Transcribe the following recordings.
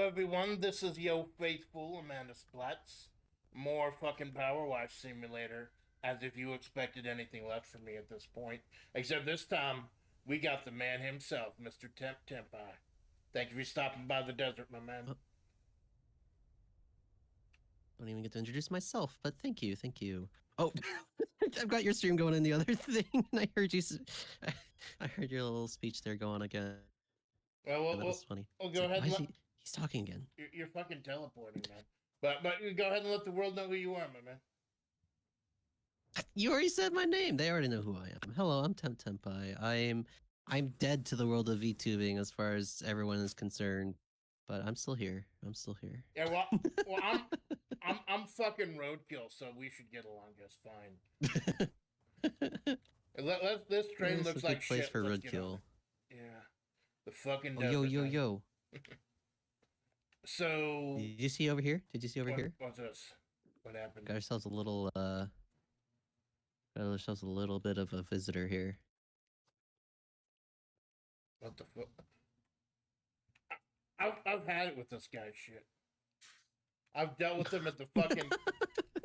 everyone, this is Yo Faithful, Amanda Splatts. More fucking Powerwash Simulator, as if you expected anything less from me at this point. Except this time, we got the man himself, Mr. Temp Tempi. Thank you for stopping by the desert, my man. I don't even get to introduce myself, but thank you, thank you. Oh, I've got your stream going in the other thing, and I heard you. I heard your little speech there going again. That was funny. Well, go ahead. He's talking again. You're fucking teleporting, man. But go ahead and let the world know who you are, my man. You already said my name. They already know who I am. Hello, I'm Temp Tempai. I'm dead to the world of VTubing as far as everyone is concerned, but I'm still here. I'm still here. Yeah, well I'm fucking roadkill, so we should get along just fine. This train looks like place shit. For roadkill. Yeah, the fucking. Oh, yo. So. Did you see over here? Here? What's this? What happened? Got ourselves a little bit of a visitor here. What the fuck? I've had it with this guy shit. I've dealt with him at the fucking.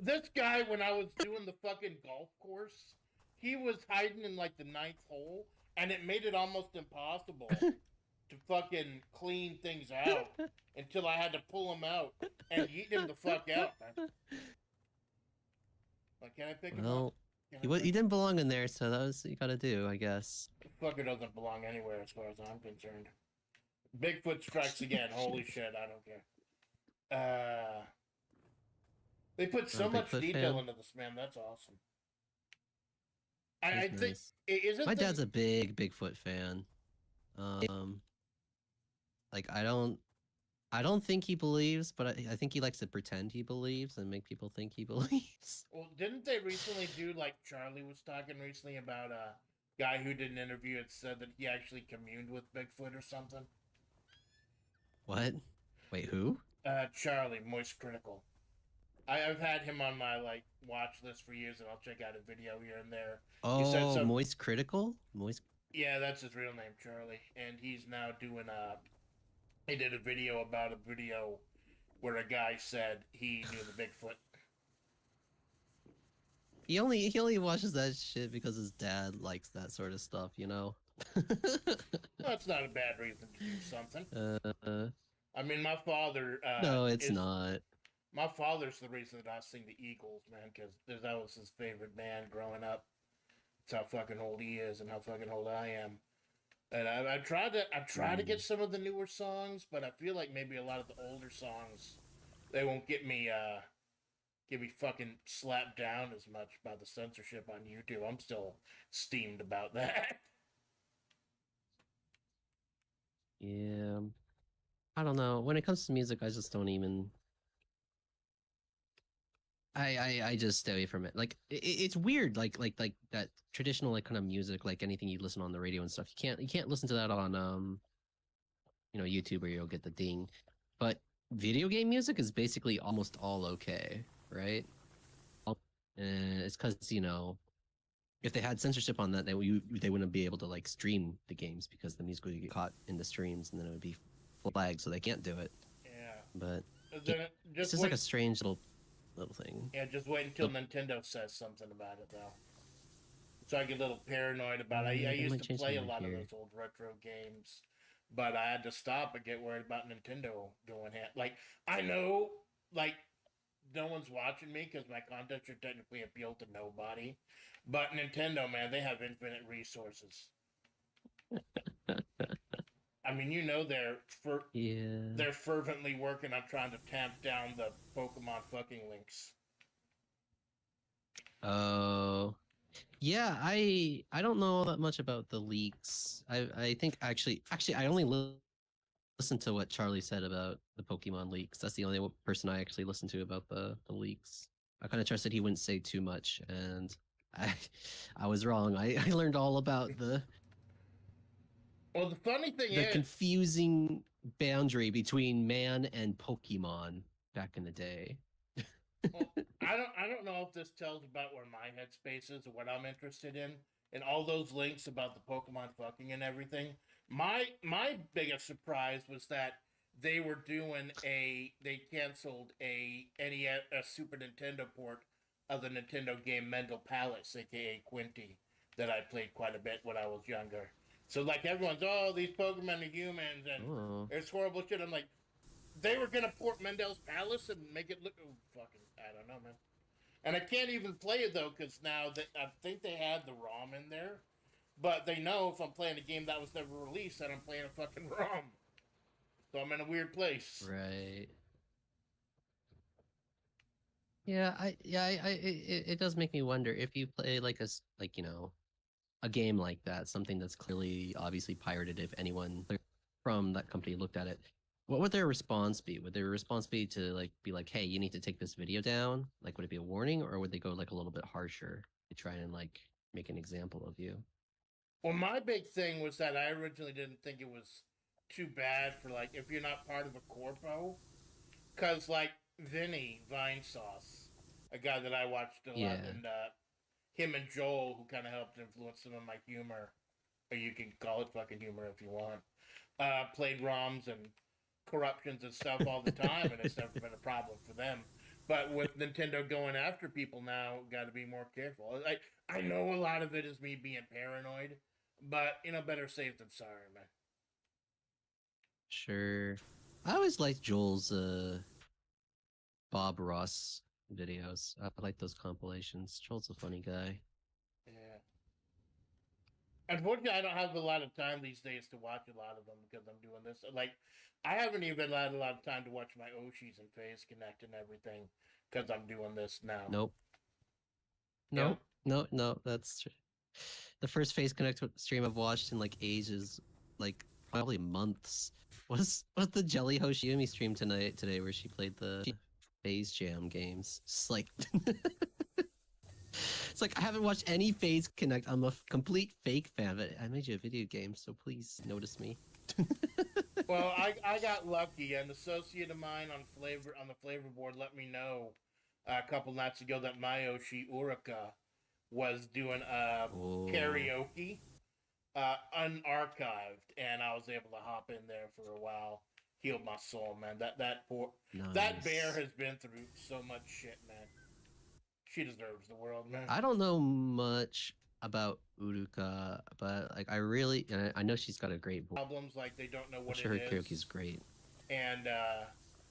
This guy, when I was doing the fucking golf course, he was hiding in like the 9th hole, and it made it almost impossible to fucking clean things out until I had to pull him out and yeet him the fuck out, man. Like, can I pick him up? He didn't belong in there, so that was what you gotta do, I guess. The fucker doesn't belong anywhere as far as I'm concerned. Bigfoot strikes again. Holy shit, I don't care. They put so much detail into this, man. That's awesome. I think isn't my dad's a big Bigfoot fan. Like I don't think he believes, but I think he likes to pretend he believes and make people think he believes. Well, didn't they recently do, like Charlie was talking recently about a guy who did an interview and said that he actually communed with Bigfoot or something? What? Wait, who? Charlie, Moist Critical. I've had him on my watch list for years, and I'll check out a video here and there. Oh, Moist Critical? Yeah, that's his real name, Charlie. And he's now doing he did a video about a video where a guy said he knew the Bigfoot. He only watches that shit because his dad likes that sort of stuff, you know? That's not a bad reason to do something. I mean, my father... no, it's not. My father's the reason that I sing the Eagles, man, because that was his favorite band growing up. That's how fucking old he is and how fucking old I am. And I try to get some of the newer songs, but I feel like maybe a lot of the older songs, they won't get me fucking slapped down as much by the censorship on YouTube. I'm still steamed about that. Yeah. I don't know. When it comes to music, I just don't even... I just stay away from it. Like it's weird, like that traditional kind of music, like anything you listen on the radio and stuff. You can't listen to that on YouTube where you'll get the ding. But video game music is basically almost all okay, right? And it's because if they had censorship on that, they wouldn't be able to stream the games because the music would get caught in the streams and then it would be flagged, so they can't do it. Yeah. But it's just like a strange little thing. Yeah, just wait until Nintendo says something about it, though. So I get a little paranoid about it. I used to play a lot of those old retro games, but I had to stop and get worried about Nintendo going ahead. I know, no one's watching me because my content should technically appeal to nobody, but Nintendo, man, they have infinite resources. I mean, they're fervently working on trying to tamp down the Pokemon fucking links. Oh, yeah. I don't know that much about the leaks. I think actually I only listened to what Charlie said about the Pokemon leaks. That's the only person I actually listened to about the leaks. I kind of trusted he wouldn't say too much, and I was wrong. I learned all about the. Well, the funny thing is... the confusing boundary between man and Pokemon back in the day. Well, I don't know if this tells about where my headspace is or what I'm interested in. And all those links about the Pokemon fucking and everything. My biggest surprise was that they were doing they canceled a Super Nintendo port of the Nintendo game Mental Palace, aka Quinty, that I played quite a bit when I was younger. So like everyone's, oh, these Pokemon are humans and Oh, it's horrible shit. I'm like, they were gonna port Mendel's Palace and make it look fucking. I don't know, man. And I can't even play it though because now that I think they had the ROM in there, but they know if I'm playing a game that was never released, that I'm playing a fucking ROM. So I'm in a weird place. right. It does make me wonder if you play like like a game like that, something that's clearly obviously pirated. If anyone from that company looked at it, what would their response be? Would their response be to like be like, "Hey, you need to take this video down"? Like, would it be a warning, or would they go like a little bit harsher to try and like make an example of you? Well, my big thing was that I originally didn't think it was too bad for like if you're not part of a corpo, because like Vinny Vinesauce, a guy that I watched a lot, Yeah, and him and Joel, who kind of helped influence some of my humor, or you can call it fucking humor if you want, played ROMs and corruptions and stuff all the time, and it's never been a problem for them. But with Nintendo going after people now, got to be more careful. I know a lot of it is me being paranoid, but better safe than sorry, man. sure. I always liked Joel's Bob Ross videos. I like those compilations. Joel's a funny guy. Yeah. Unfortunately, I don't have a lot of time these days to watch a lot of them because I'm doing this. Like, I haven't even had a lot of time to watch my Oshis and Phase Connect and everything because I'm doing this now. Nope. Yep. No, no, that's true. The first Face Connect stream I've watched in like ages, like probably months, was the Jelly Hoshiumi stream today where she played the Phase Jam games. It's like it's like I haven't watched any Phase Connect. I'm a complete fake fan of it. I made you a video game, so please notice me. Well, I got lucky. An associate of mine on the flavor board let me know a couple nights ago that Mayoshi Uraka was doing Oh, karaoke unarchived, and I was able to hop in there for a while. Healed my soul, man. That bear nice. has been through so much shit, man. She deserves the world, man. I don't know much about Uruka, but like I really, and I know she's got a great voice. Problems like they don't know I'm what it sure her karaoke is is, great. and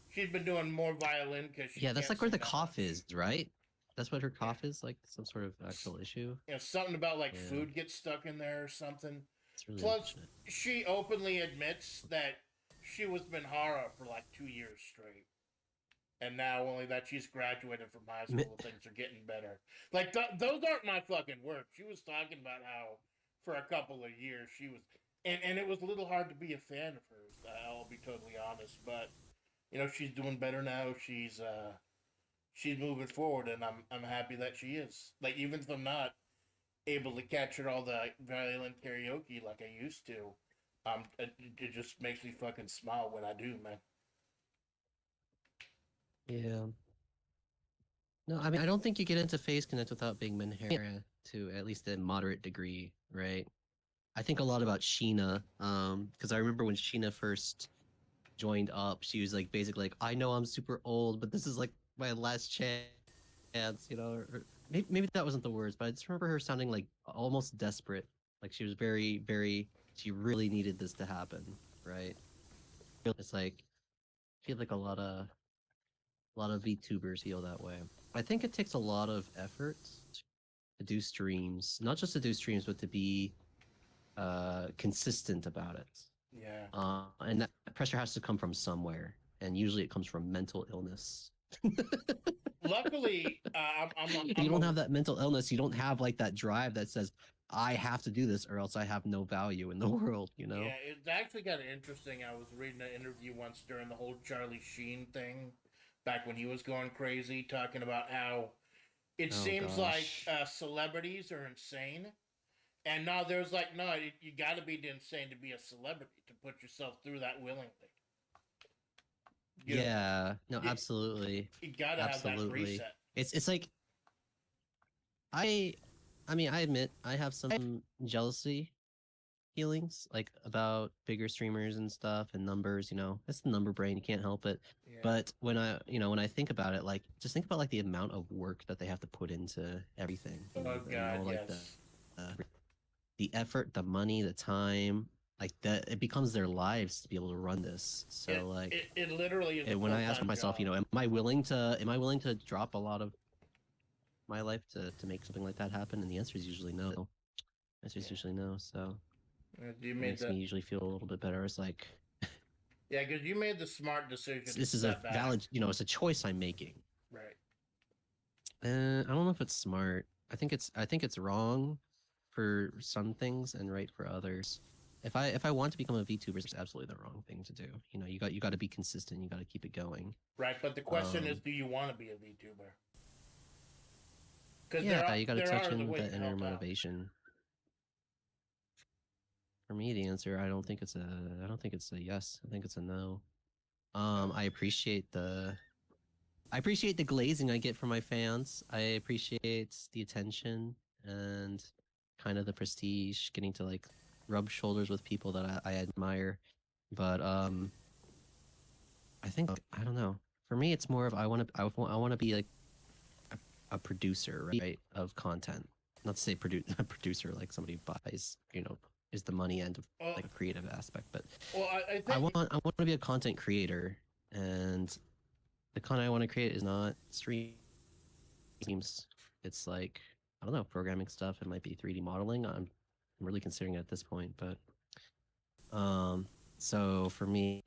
she's been doing more violin because she Yeah, that's can't like where sing the that cough much. is, right? That's what her Yeah, cough is, like some sort of actual issue. something about like Yeah, food gets stuck in there or something. it's really Plus, unfortunate. she openly admits that she was Minhara for like 2 years straight. And now only that she's graduated from high Mi- school, things are getting better. Like those aren't my fucking words. She was talking about how for a couple of years she was, and it was a little hard to be a fan of hers. I'll be totally honest, but she's doing better now. She's moving forward, and I'm happy that she is. Like even if I'm not able to capture all the violent karaoke like I used to, it just makes me fucking smile when I do, man. Yeah. No, I mean I don't think you get into Phase Connect without being Minhara to at least a moderate degree, right? I think a lot about Sheena, because I remember when Sheena first joined up, she was like basically like, I know I'm super old, but this is like my last chance, or maybe that wasn't the words, but I just remember her sounding like almost desperate. Like she was very, very, she really needed this to happen, right? It's like, I feel like a lot of VTubers feel that way. I think it takes a lot of effort to do streams, not just to do streams, but to be consistent about it. Yeah. And that pressure has to come from somewhere, and usually it comes from mental illness. Luckily, If you don't have that mental illness, you don't have like that drive that says, I have to do this or else I have no value in the world, you know? yeah, it's actually kind of interesting. I was reading an interview once during the whole Charlie Sheen thing, back when he was going crazy, talking about how it Oh seems like gosh. celebrities are insane. And now there's like, no, you got to be insane to be a celebrity, to put yourself through that willingly. You, Yeah, no, you, absolutely. you got to have that Absolutely. reset. It's like I I mean, I admit I have some jealousy feelings like about bigger streamers and stuff and numbers. You know, it's the number brain. You can't help it. Yeah. But when I think about it, like just think about like the amount of work that they have to put into everything. You know, Oh God, like yes. the effort, the money, the time, like that, it becomes their lives to be able to run this. So it literally is. when I ask myself, job. am I willing to drop a lot of my life to make something like that happen? And the answer is usually no. The answer is usually no. So you it made makes me usually feel a little bit better. It's like, yeah, because you made the smart decision. This is a valid, it's a choice I'm making. Right. I don't know if it's smart. I think it's wrong for some things and right for others. If I want to become a VTuber, it's absolutely the wrong thing to do. You know, you got to be consistent. You got to keep it going. Right, but the question is, do you want to be a VTuber? Yeah, you got to touch in that inner motivation. For me, the answer I don't think it's a yes. I think it's a no. I appreciate the glazing I get from my fans. I appreciate the attention and kind of the prestige, getting to like rub shoulders with people that I admire. But I think I don't know. For me, it's more of I want to be like a producer, right, of content. Not to say a producer like somebody buys, is the money end of like a creative aspect, but I think I want to be a content creator, and the content I want to create is not streams. It's like, I don't know, programming stuff. It might be 3D modeling. I'm really considering it at this point, but so for me,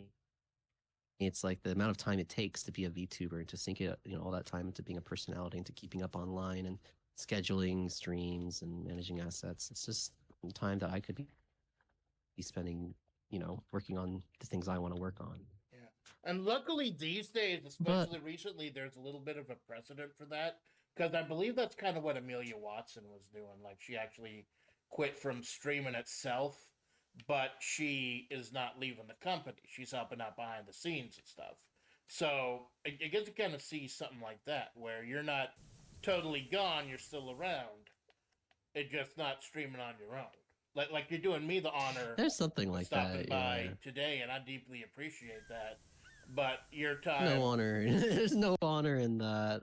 it's like the amount of time it takes to be a VTuber and to sink it, all that time into being a personality, into keeping up online and scheduling streams and managing assets. It's just time that I could be spending, working on the things I want to work on. Yeah. And luckily these days, especially recently, there's a little bit of a precedent for that. Because I believe that's kind of what Amelia Watson was doing. Like, she actually quit from streaming itself, but she is not leaving the company. She's helping out behind the scenes and stuff. So I guess you kind of see something like that, where you're not totally gone, you're still around. It's just not streaming on your own. Like you're doing me the honor. There's something like stopping that, by today, and I deeply appreciate that. But your time, no honor. There's no honor in that.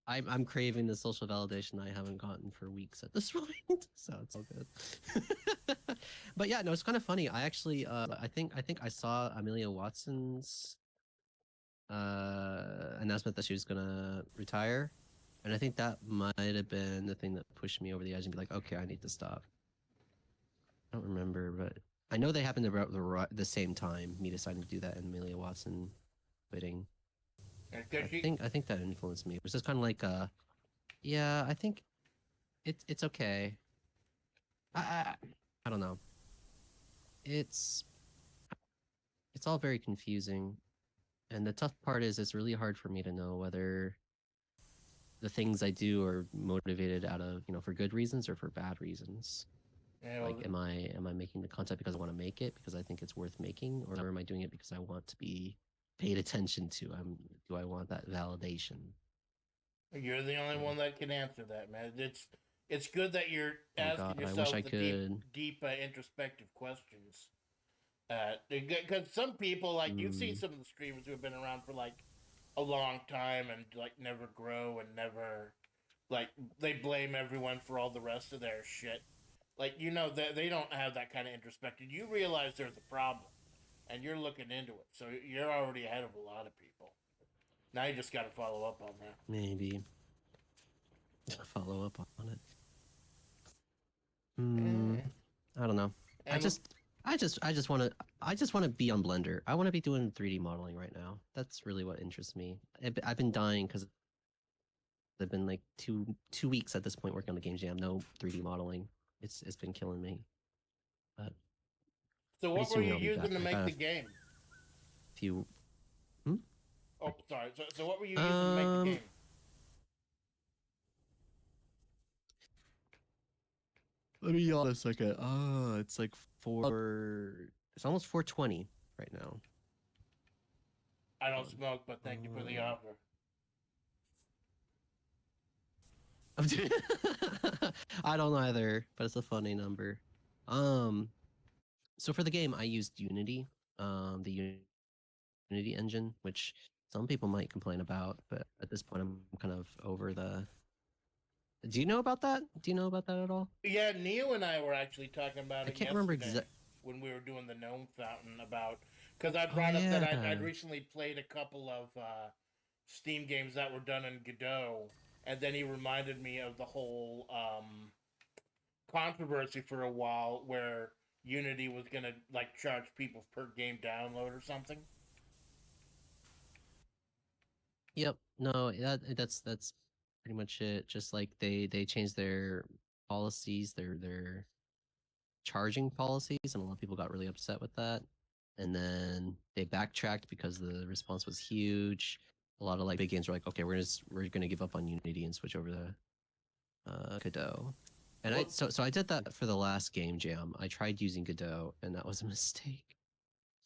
I'm craving the social validation I haven't gotten for weeks at this point, so it's all good. But yeah, no, it's kind of funny. I actually, I think I saw Amelia Watson's announcement that she was gonna retire, and I think that might have been the thing that pushed me over the edge and be like, okay, I need to stop. I don't remember, but I know they happened about the same time, me deciding to do that and Amelia Watson quitting. I think that influenced me. It was just kind of like, yeah, I think it's okay. I don't know. It's all very confusing, and the tough part is it's really hard for me to know whether the things I do are motivated out of for good reasons or for bad reasons. Yeah, like, am I making the content because I want to make it because I think it's worth making, or am I doing it because I want to be paid attention to? Do I want that validation? You're the only one that can answer that, man. It's good that you're asking yourself deep introspective questions. Because some people, like, you've seen some of the streamers who have been around for like a long time and like never grow and never, like, they blame everyone for all the rest of their shit. Like, they don't have that kind of introspection. You realize there's a problem, and you're looking into it. So you're already ahead of a lot of people. Now you just got to follow up on that. Maybe. Follow up on it. I don't know. And I just want to be on Blender. I want to be doing 3D modeling right now. That's really what interests me. I've been dying because I've been like two weeks at this point working on the game jam. No 3D modeling. It's been killing me. But so what were you using to make the game? Oh, sorry. So what were you using to make the game? Let me hold a second. It's like it's almost 4:20 right now. I don't smoke, but thank you for the offer. I don't either, but it's a funny number. So for the game, I used Unity, the Unity engine, which some people might complain about, but at this point, I'm kind of over the. Do you know about that? Do you know about that at all? Yeah, Neil and I were actually talking about I it can't remember yesterday exact. when we were doing the gnome fountain about because I Oh brought up that I'd yeah. recently played a couple of Steam games that were done in Godot, and then he reminded me of the whole controversy for a while where Unity was gonna like charge people per game download or something. Yep. No, that's pretty much it. Just like they changed their policies, their charging policies, and a lot of people got really upset with that. And then they backtracked because the response was huge. A lot of like big games were like, okay, we're gonna give up on Unity and switch over to Godot. And Well, so I did that for the last game jam. I tried using Godot, and that was a mistake.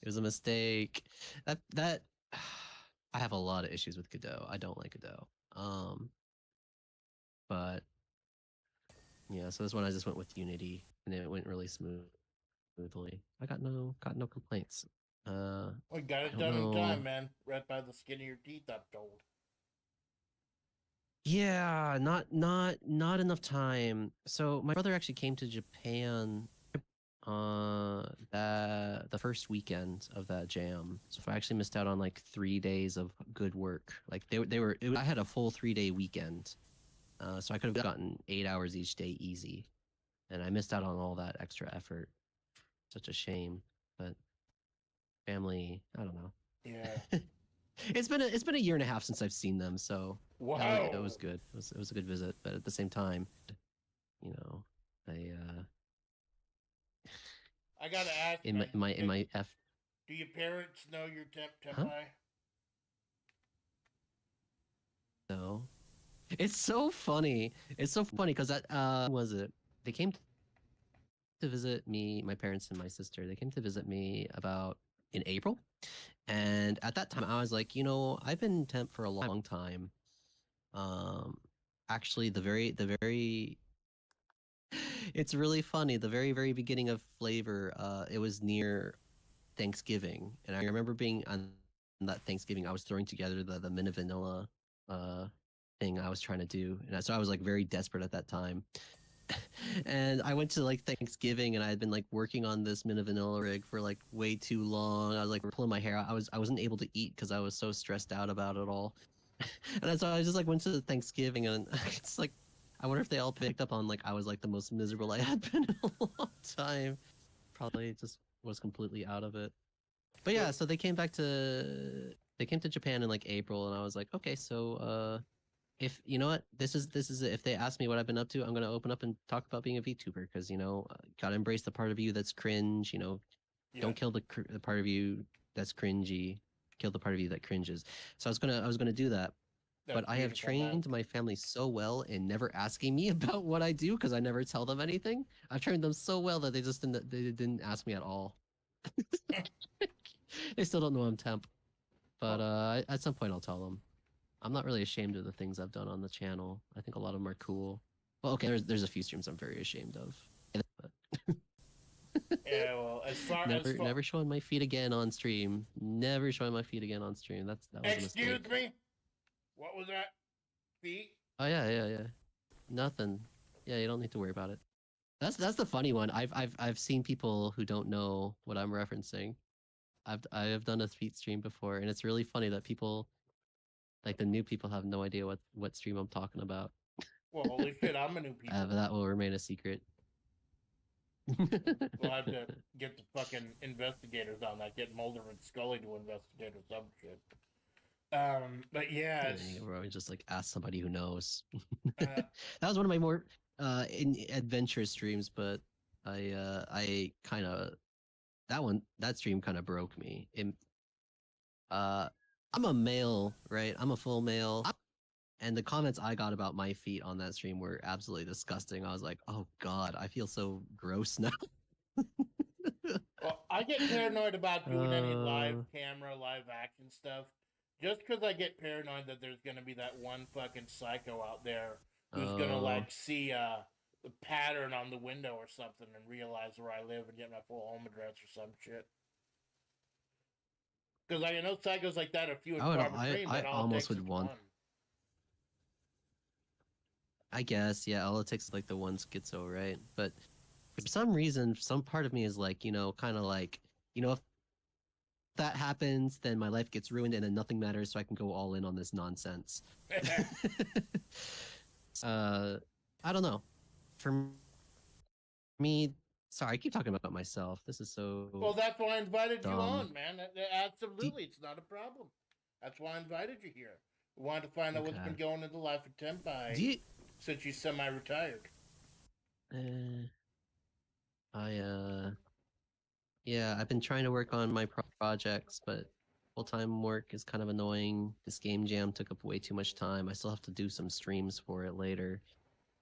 It was a mistake. That I have a lot of issues with Godot. I don't like Godot. But yeah, so this one I just went with Unity, and it went really smoothly. I got no complaints. we got I it don't done in know. time, man. Right by the skin of your teeth, I'm told. Yeah, not enough time. So my brother actually came to Japan the first weekend of that jam. So I actually missed out on like 3 days of good work. Like I had a full 3 day weekend. So I could have gotten 8 hours each day easy. And I missed out on all that extra effort. Such a shame. But family, I don't know. Yeah. It's been a year and a half since I've seen them, so it was Wow. good. It was a good visit, but at the same time, you know, I I gotta ask, in my man. in my in my f Do your parents know your huh tempai? no. It's so funny. It's so funny because that when was it? They came to visit me, my parents and my sister. They came to visit me about in April, and at that time I was like, I've been temp for a long time. Um, actually, the very it's really funny. The very, very beginning of Flavor, it was near Thanksgiving, and I remember being on that Thanksgiving. I was throwing together the mini vanilla uh thing I was trying to do, and so I was like very desperate at that time. And I went to like Thanksgiving, and I had been like working on this mini vanilla rig for like way too long. I was like pulling my hair out. I wasn't able to eat because I was so stressed out about it all. And so I just like went to Thanksgiving, and it's like I wonder if they all picked up on like I was like the most miserable I had been in a long time. Probably just was completely out of it. But So yeah, so they came to Japan in like April, and I was like, okay, so if you know what, this is it. If they ask me what I've been up to, I'm gonna open up and talk about being a VTuber because gotta embrace the part of you that's cringe. yeah, Don't kill the part of you that's cringy. Kill the part of you that cringes. So I was gonna do that, but that's I have beautiful, man. trained my family so well in never asking me about what I do because I never tell them anything. I've trained them so well that they didn't ask me at all. They still don't know I'm temp, but Well, at some point I'll tell them. I'm not really ashamed of the things I've done on the channel. I think a lot of them are cool. Well, okay, there's a few streams I'm very ashamed of, but yeah. Well, as never far, never showing my feet again on stream. Never showing my feet again on stream. That was a excuse mistake. me. What was that? Feet? Oh yeah. Nothing. Yeah, you don't need to worry about it. That's the funny one. I've seen people who don't know what I'm referencing. I have done a feet stream before, and it's really funny that people like the new people have no idea what stream I'm talking about. Well, holy shit, I'm a new But people. that will remain a secret. We'll have to get the fucking investigators on that. Get Mulder and Scully to investigate or some shit. But yeah, Yeah, you probably just like ask somebody who knows. uh, That was one of my more adventurous streams, but I kind of that stream kind of broke me. Uh, I'm a male, right? I'm a full male, and the comments I got about my feet on that stream were absolutely disgusting. I was like, oh god, I feel so gross now. well, I get paranoid about doing any live uh, camera, live action stuff, just because I get paranoid that there's gonna be that one fucking psycho out there who's gonna oh, like see pattern on the window or something and realize where I live and get my full home address or some shit. Because like, I know psychos like that are few and far between, I but all it almost takes would is want. one. I guess, yeah, all it takes is like the one schizo, right? But for some reason, some part of me is like, kind of like, if that happens, then my life gets ruined and then nothing matters, so I can go all in on this nonsense. I don't know. For me, sorry, I keep talking about myself. This is so. Well, that's why I invited you dumb. on, man. Absolutely, it's not a problem. That's why I invited you here. We wanted to find out what's Okay. been going in the life of Tempai Do you? since you semi-retired. I yeah, I've been trying to work on my projects, but full-time work is kind of annoying. This game jam took up way too much time. I still have to do some streams for it later.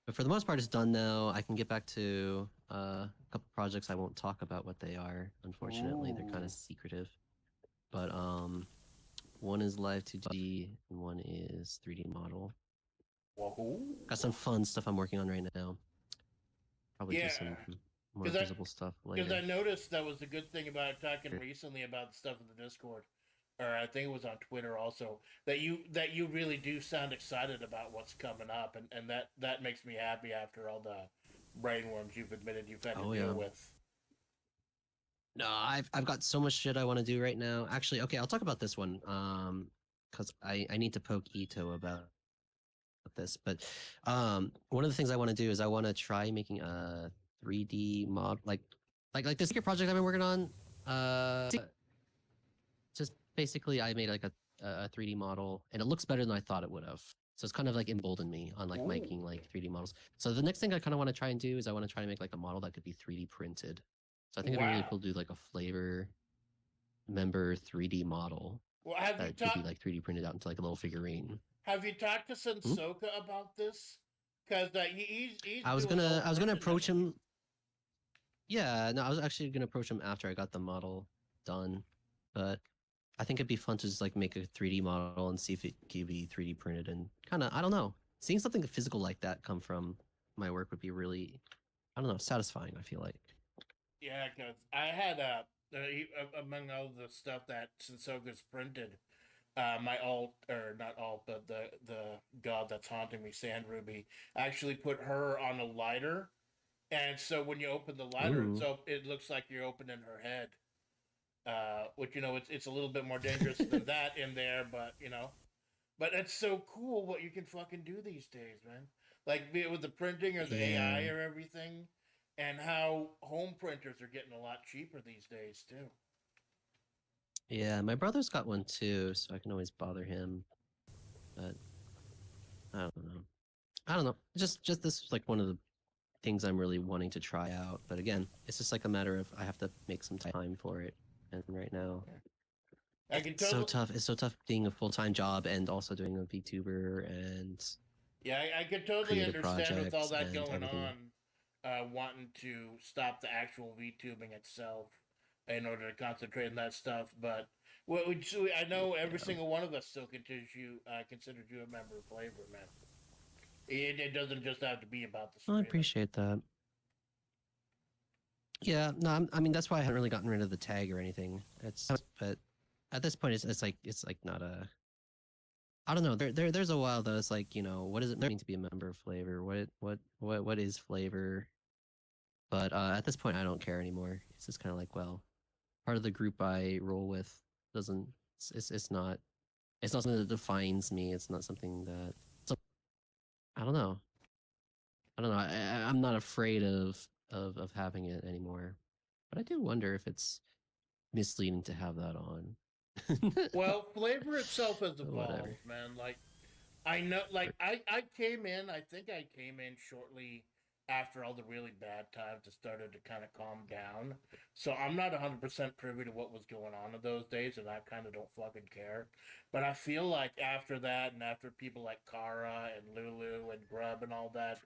But for the most part, it's done now. I can get back to a couple projects. I won't talk about what they are. Unfortunately, they're kind Ooh. of secretive. But one is live 2D and one is 3D model. Whoa. Got some fun stuff I'm working on right now. Probably do Yeah. some more visible stuff Because later. I noticed that was the good thing about talking recently about stuff in the Discord, or I think it was on Twitter also, that you really do sound excited about what's coming up, and that makes me happy after all the brainworms you've admitted you've had to deal with. No, I've got so much shit I want to do right now. Actually, okay, I'll talk about this one. Because I need to poke Ito about this. But one of the things I want to do is I want to try making a 3D mod, like the secret project I've been working on. Just basically I made like a 3D model, and it looks better than I thought it would have. So it's kind of like emboldened me on like making like 3D models. So the next thing I kind of want to try and do is I want to try to make like a model that could be 3D printed. So I think it'd be really cool to do like a FlaVR member 3D model Well, have you that could be talked? like 3D printed out into like a little figurine. Have you talked to Sensoka about this? Because he's I was doing all the gonna printing approach and him. Yeah, no, I was actually gonna approach him after I got the model done, but I think it'd be fun to just like make a 3D model and see if it can be 3D printed and kind of, I don't know, seeing something physical like that come from my work would be really, I don't know, satisfying. I feel like. Yeah, because I had among all the stuff that Sensoka's printed, my alt, or not alt, but the god that's haunting me, Sand Ruby, actually put her on a lighter, and so when you open the lighter, it looks like you're opening her head. Which it's a little bit more dangerous than that in there, but but it's so cool what you can fucking do these days, man. Like be it with the printing or the AI or everything, and how home printers are getting a lot cheaper these days too. Yeah, my brother's got one too, so I can always bother him. But I don't know. I don't know. Just this is like one of the things I'm really wanting to try out. But again, it's just like a matter of I have to make some time for it. And right now, it's so tough. It's so tough being a full-time job and also doing a VTuber and yeah, I could totally understand with all that going on, wanting to stop the actual VTubing itself in order to concentrate on that stuff. But I know every single one of us still considers you a member of FlaVR, man. It doesn't just have to be about the. I appreciate that. Yeah, no, I mean that's why I haven't really gotten rid of the tag or anything. But at this point, it's like not a. I don't know. There's a while though. It's like what does it mean to be a member of FlaVR? What is FlaVR? But at this point, I don't care anymore. It's just kind of like, well, part of the group I roll with doesn't. It's not. It's not something that defines me. It's not something that. I don't know. I don't know. I'm not afraid of having it anymore, but I do wonder if it's misleading to have that on. Well, FlaVR itself has evolved, man. Like I know, like I came in. I think I came in shortly after all the really bad times it started to kind of calm down. So I'm not 100% privy to what was going on in those days, and I kind of don't fucking care. But I feel like after that, and after people like Kara and Lulu and Grub and all that,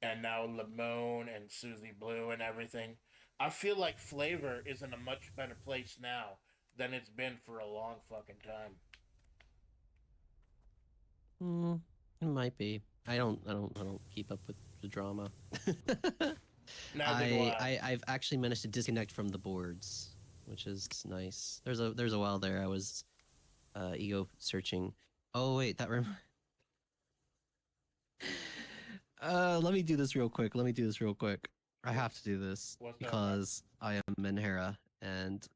and now Limone and Susie Blue and everything, I feel like FlaVR is in a much better place now than it's been for a long fucking time. It might be. I don't keep up with the drama. Neither do I. I've actually managed to disconnect from the boards, which is nice. There's a while there I was ego searching. Oh wait, let me do this real quick. I have to do this What's up, man? because I am Menhera, and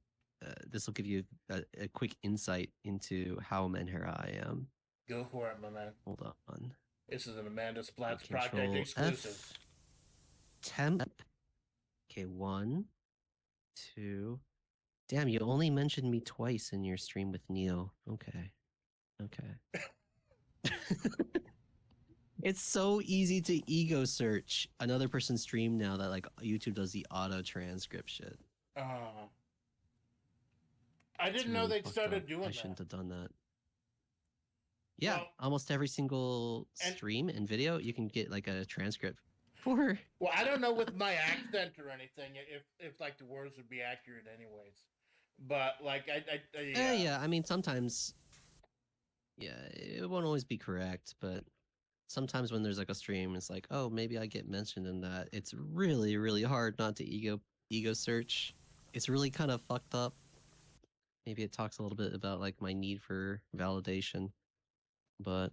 this will give you a quick insight into how Menhera I am. Go for it, my man. Hold on. This is an Amanda Splatts Project Control exclusive. F. Temp. Okay, 1, 2. Damn, you only mentioned me twice in your stream with Neo. Okay. It's so easy to ego search another person's stream now that like YouTube does the auto transcript shit. Uh, I It's didn't know really they'd fucked up. started doing I that. shouldn't have done that. Yeah, Well, almost every single and stream and video you can get like a transcript for. well, I don't know with my accent or anything if like the words would be accurate anyways. But like Yeah, I mean sometimes yeah, it won't always be correct, but sometimes when there's like a stream, it's like, oh, maybe I get mentioned in that. It's really, really hard not to ego search. It's really kind of fucked up. Maybe it talks a little bit about like my need for validation, but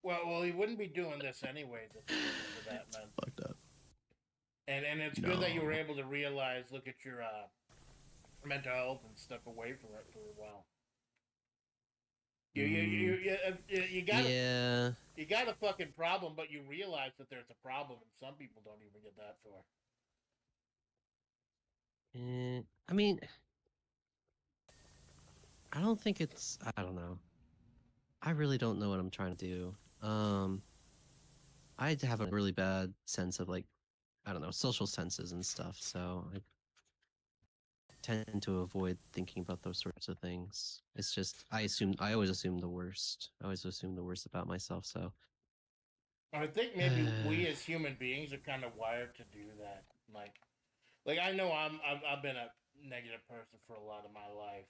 well, he wouldn't be doing this anyways if it wasn't for that, man. fucked up. And it's good that you were No. able to realize, look at your mental health and step away from it for a while. You got Yeah. you got a fucking problem, but you realize that there's a problem, and some people don't even get that far. I mean, I don't think it's. I don't know. I really don't know what I'm trying to do. I have a really bad sense of like, I don't know, social senses and stuff. So I tend to avoid thinking about those sorts of things. It's just I always assume the worst. I always assume the worst about myself. So I think maybe we as human beings are kind of wired to do that. Like I know I've been a negative person for a lot of my life.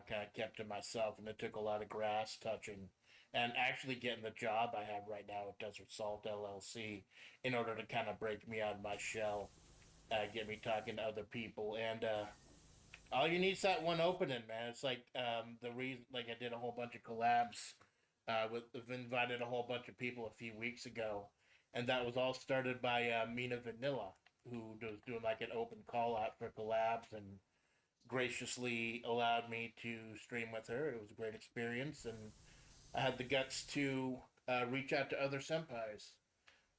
Kind of kept to myself, and it took a lot of grass touching, and actually getting the job I have right now at Desert Salt LLC in order to kind of break me out of my shell, get me talking to other people, and all you need is that one opening, man. It's like the reason, like I did a whole bunch of collabs. I've invited a whole bunch of people a few weeks ago, and that was all started by Mina Vanilla, who was doing like an open call out for collabs and graciously allowed me to stream with her. It was a great experience, and I had the guts to reach out to other senpais.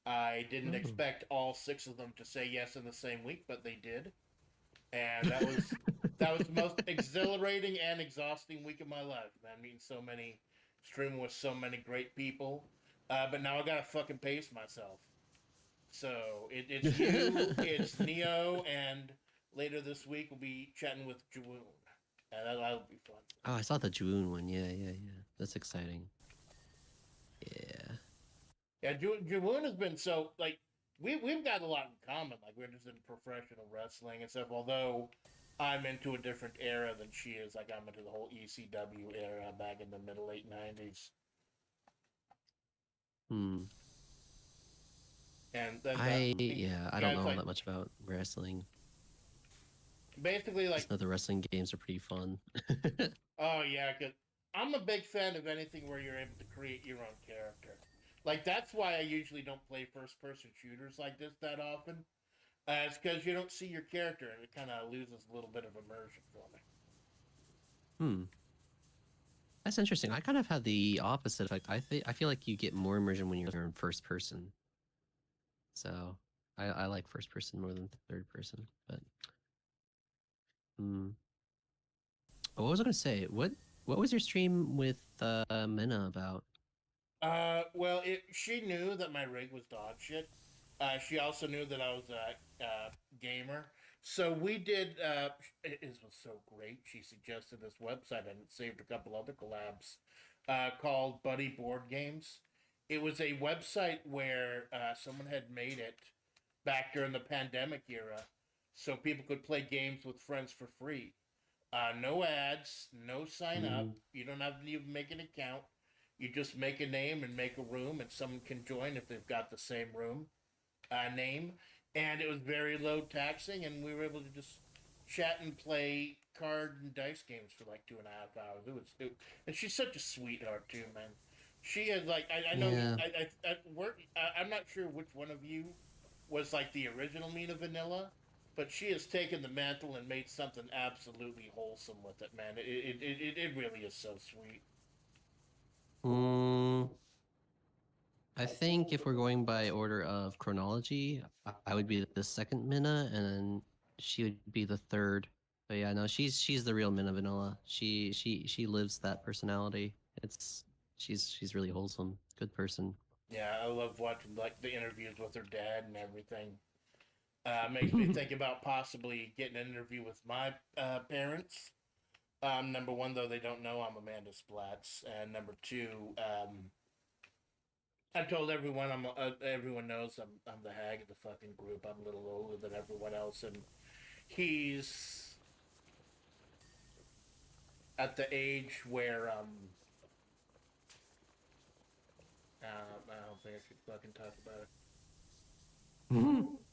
I didn't expect all 6 of them to say yes in the same week, but they did, and that was the most exhilarating and exhausting week of my life, man. Meeting so many, streaming with so many great people, but now I gotta fucking pace myself. So it's you, it's Neo, and later this week we'll be chatting with Jawoon. And that'll be fun. Oh, I saw the June one. Yeah. That's exciting. Yeah. Yeah, Jawoon has been so like we've got a lot in common. Like we're just in professional wrestling and stuff. Although I'm into a different era than she is. Like I'm into the whole ECW era back in the middle late '90s. Hmm. And I don't know all like that much about wrestling. basically like Just know the wrestling games are pretty fun. oh yeah, cause I'm a big fan of anything where you're able to create your own character. Like that's why I usually don't play first person shooters like this that often. It's because you don't see your character and it kind of loses a little bit of immersion for me. Hmm. That's interesting. I kind of have the opposite effect. I feel like you get more immersion when you're in first person. So I like first person more than third person. But hmm. Oh, what was I gonna say? What was your stream with Mena about? Well, she knew that my rig was dog shit. She also knew that I was a gamer. So we did. It was so great. She suggested this website and it saved a couple other collabs called Buddy Board Games. It was a website where someone had made it back during the pandemic era so people could play games with friends for free. No ads, no sign up. You don't have to even make an account. You just make a name and make a room, and someone can join if they've got the same room name. And it was very low taxing, and we were able to just chat and play card and dice games for like 2.5 hours. And she's such a sweetheart too, man. She is like I know Yeah. I'm not sure which one of you was like the original Mina Vanilla, but she has taken the mantle and made something absolutely wholesome with it, man. It really is so sweet. Mm, I think if we're going by order of chronology, I would be the second Minna, and then she would be the third. But yeah, no, she's the real Minna Vanilla. She lives that personality. It's she's really wholesome, good person. Yeah, I love watching like the interviews with her dad and everything. Makes me think about possibly getting an interview with my parents. Number one, though, they don't know I'm Amanda Splatts, and number two, I told everyone everyone knows I'm the hag of the fucking group. I'm a little older than everyone else, and he's at the age where I don't think I should fucking talk about it.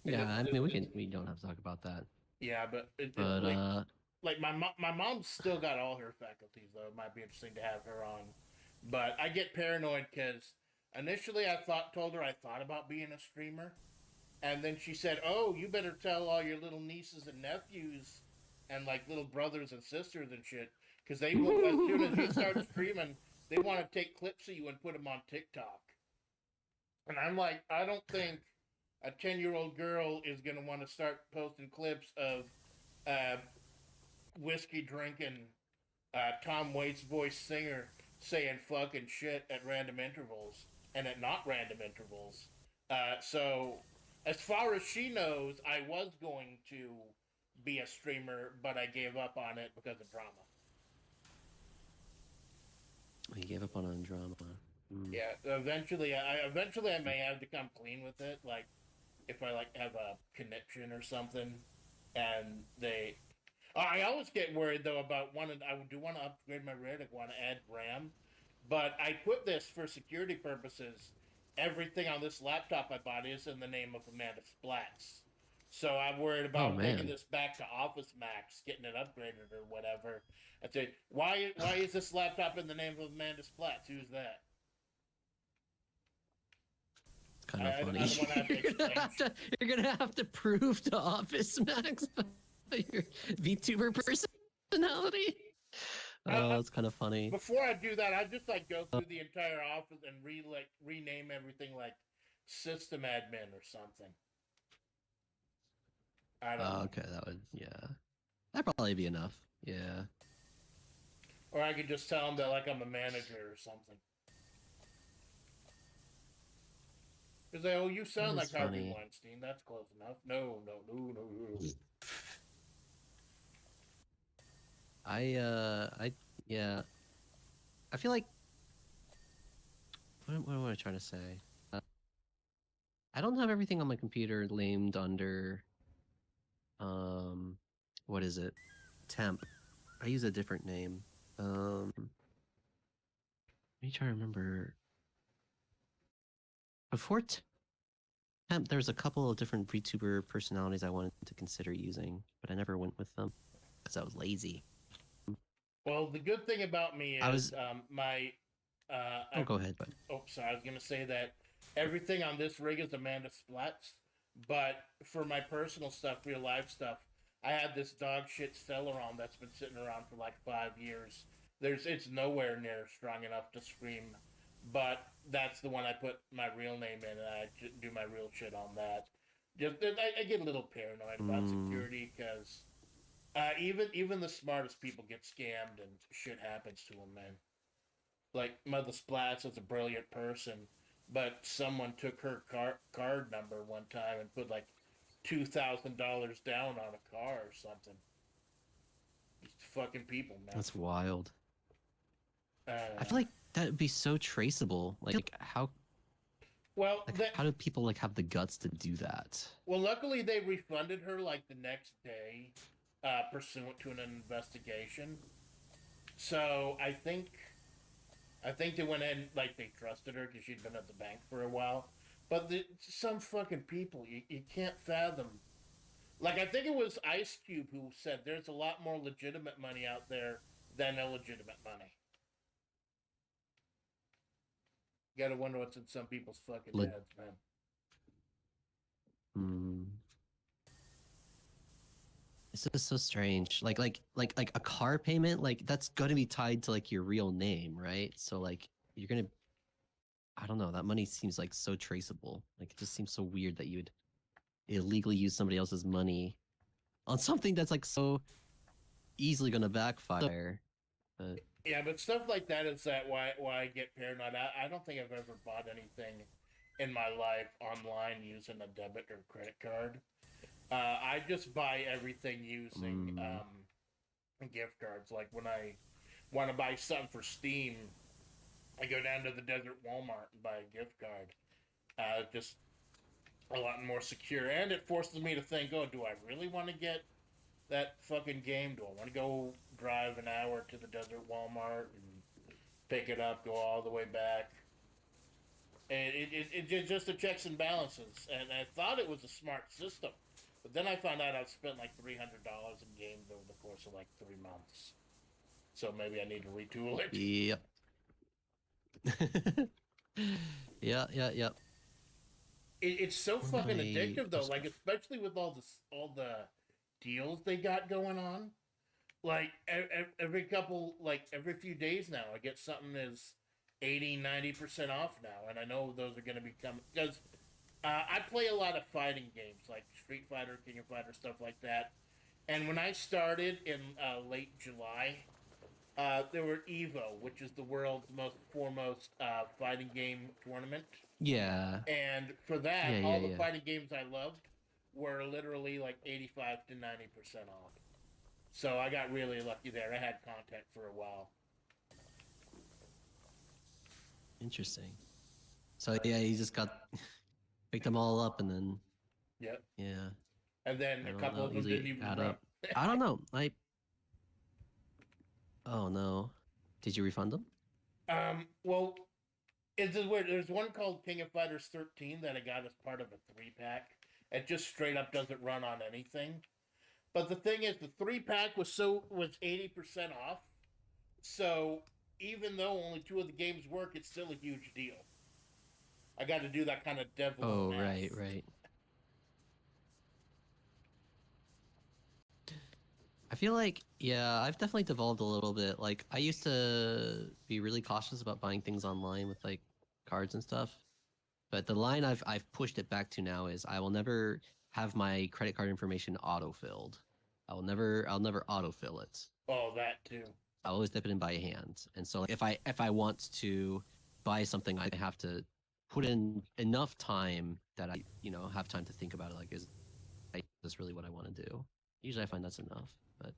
Yeah, I mean we don't have to talk about that. Yeah, but But like my mom's still got all her faculties though. It might be interesting to have her on, but I get paranoid because initially I told her I thought about being a streamer, and then she said, "Oh, you better tell all your little nieces and nephews, and like little brothers and sisters and shit, because they will as soon as you start streaming, they want to take clips of you and put them on TikTok." And I'm like, I don't think a 10-year-old girl is gonna want to start posting clips of uh, whiskey drinking Tom Waits voice singer saying fucking shit at random intervals and at not random intervals. So, as far as she knows, I was going to be a streamer, but I gave up on it because of drama. he gave up on drama. Yeah, eventually I may have to come clean with it. Like, if I like have a connection or something, and they I always get worried though about I do want to upgrade my rig. I want to add RAM, but I put this for security purposes. Everything on this laptop I bought is in the name of Amanda Splatts. So I'm worried about taking this back to Office Max, getting it upgraded or whatever. I say, why is this laptop in the name of Amanda Splatts? Who's that? Kind of funny. You're gonna have to prove to Office Max your VTuber personality. Oh, that's kind of funny. Before I do that, I just like go through the entire office and rename everything like system admin or something. I don't know. Okay, that'd probably be enough. Yeah. Or I could just tell them that like I'm a manager or something. Because they, oh, you sound like Harvey Weinstein. That's close enough. No. Yeah. I feel like. What am I trying to say? I don't have everything on my computer named under. What is it? Temp. I use a different name. Let me try to remember. Before Temp, there's a couple of different VTuber personalities I wanted to consider using, but I never went with them because I was lazy. Well, the good thing about me is go ahead. But sorry, I was gonna say that everything on this rig is Amanda Splatts, but for my personal stuff, real life stuff, I had this dog shit Celeron that's been sitting around for like 5 years. It's nowhere near strong enough to scream, but that's the one I put my real name in, and I do my real shit on that. I get a little paranoid about security because even the smartest people get scammed and shit happens to them, man. Like Mother Splatts is a brilliant person, but someone took her card number one time and put like $2,000 down on a car or something. Just fucking people, man. That's wild. I feel like that would be so traceable. Like how? Well, how do people like have the guts to do that? Well, luckily they refunded her like the next day, pursuant to an investigation. So I think I think they went in like they trusted her because she'd been at the bank for a while. But some fucking people you can't fathom. Like I think it was Ice Cube who said there's a lot more legitimate money out there than illegitimate money. You gotta wonder what's in some people's fucking Le- heads, man. Hmm. It's just so strange. Like a car payment, like that's gonna be tied to like your real name, right? So like you're gonna, I don't know, that money seems like so traceable. Like it just seems so weird that you'd illegally use somebody else's money on something that's like so easily gonna backfire. But Yeah, but stuff like that is that why I get paranoid. I don't think I've ever bought anything in my life online using a debit or credit card. I just buy everything using gift cards. Like when I want to buy something for Steam, I go down to the desert Walmart and buy a gift card. Just a lot more secure, and it forces me to think: oh, do I really want to get that fucking game? Do I want to go drive an hour to the desert Walmart and pick it up, go all the way back? And it's just the checks and balances. And I thought it was a smart system, but then I found out I've spent like $300 in games over the course of like 3 months. So maybe I need to retool it. yep. Yeah. It's so fucking I addictive though. just Like especially with all the deals they got going on. Like every couple, like every few days now, I get something that's 80-90% off now, and I know those are going to be coming because I play a lot of fighting games like Street Fighter, King of Fighter, stuff like that. And when I started in late July, there were Evo, which is the world's most foremost fighting game tournament. yeah. And for that, Yeah, yeah, all the yeah. fighting games I loved were literally like 85 to 90% off. So I got really lucky there. I had content for a while. Interesting. So yeah, he just got picked them all up and then Yep. yeah. And then I a don't couple know. of them didn't Usually even add run. up. I don't know. Oh no. Did you refund them? Well, it's just weird. There's one called King of Fighters 13 that I got as part of a 3 pack. It just straight up doesn't run on anything. But the thing is, the 3 pack was 80% off. So even though only two of the games work, it's still a huge deal. I got to do that kind of devil's Oh, math. right. I feel like, yeah, I've definitely devolved a little bit. Like, I used to be really cautious about buying things online with like cards and stuff. But the line I've pushed it back to now is I will never have my credit card information auto-filled. I'll never autofill it. Oh, that too. I always dip it in by hand. And so if I want to buy something, I have to put in enough time that I, have time to think about it. Like, is this really what I want to do? Usually I find that's enough, but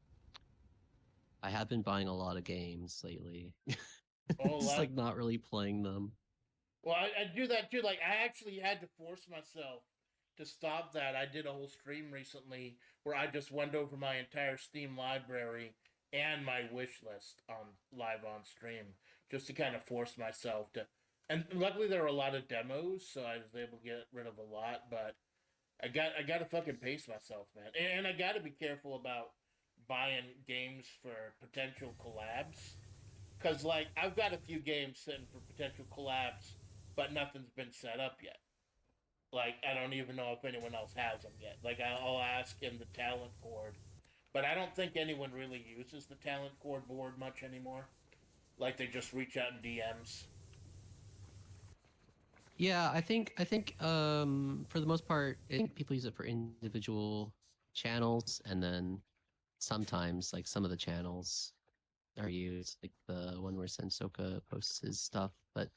I have been buying a lot of games lately. Oh, Just like not really playing them. well, I do that too. Like, I actually had to force myself to stop that. I did a whole stream recently where I just went over my entire Steam library and my wish list on live on stream just to kind of force myself to. And luckily, there were a lot of demos, so I was able to get rid of a lot. But I got to fucking pace myself, man, and I got to be careful about buying games for potential collabs. Cause like I've got a few games sitting for potential collabs, but nothing's been set up yet. Like I don't even know if anyone else has them yet. Like I'll ask in the talent board, but I don't think anyone really uses the talent board much anymore. Like they just reach out in DMs. Yeah, I think for the most part, I think people use it for individual channels, and then sometimes like some of the channels are used, like the one where Sensoka posts his stuff. But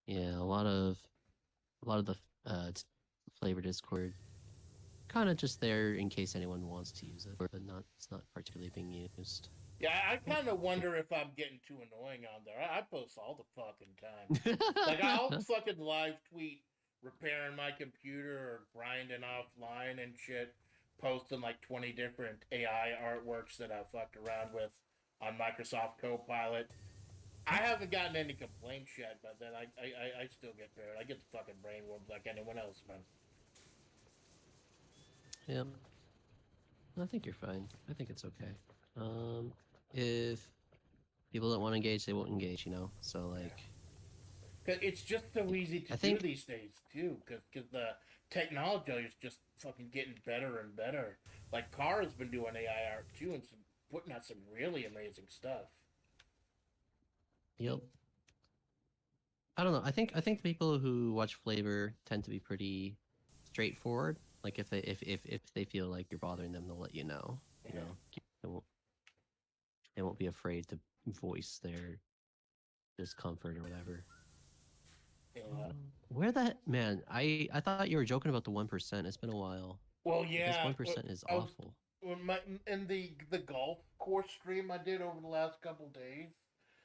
yeah, a lot of the flavor Discord kind of just there in case anyone wants to use it, but not it's not particularly being used. Yeah, I kind of wonder if I'm getting too annoying on there. I post all the fucking time. Like I'll fucking live tweet repairing my computer or grinding offline and shit, posting like 20 different AI artworks that I fucked around with on Microsoft Copilot. I haven't gotten any complaints yet, but then I still get paranoid. I get the fucking brainworms like anyone else, man. Yeah, I think you're fine. I think it's okay. If people don't want to engage, they won't engage. You know, so Yeah. like, Cause it's just so easy to I do think these days too. Cause the technology is just fucking getting better and better. Like Car has been doing AI art too, and putting out some really amazing stuff. yep. I don't know. I think the people who watch FlaVR tend to be pretty straightforward. Like if they feel like you're bothering them, they'll let you know. You Yeah. know, they won't be afraid to voice their discomfort or whatever. Yeah. Where that man? I thought you were joking about the 1%. It's been a while. Well, This yeah. 1% is I was awful. in the golf course stream I did over the last couple days.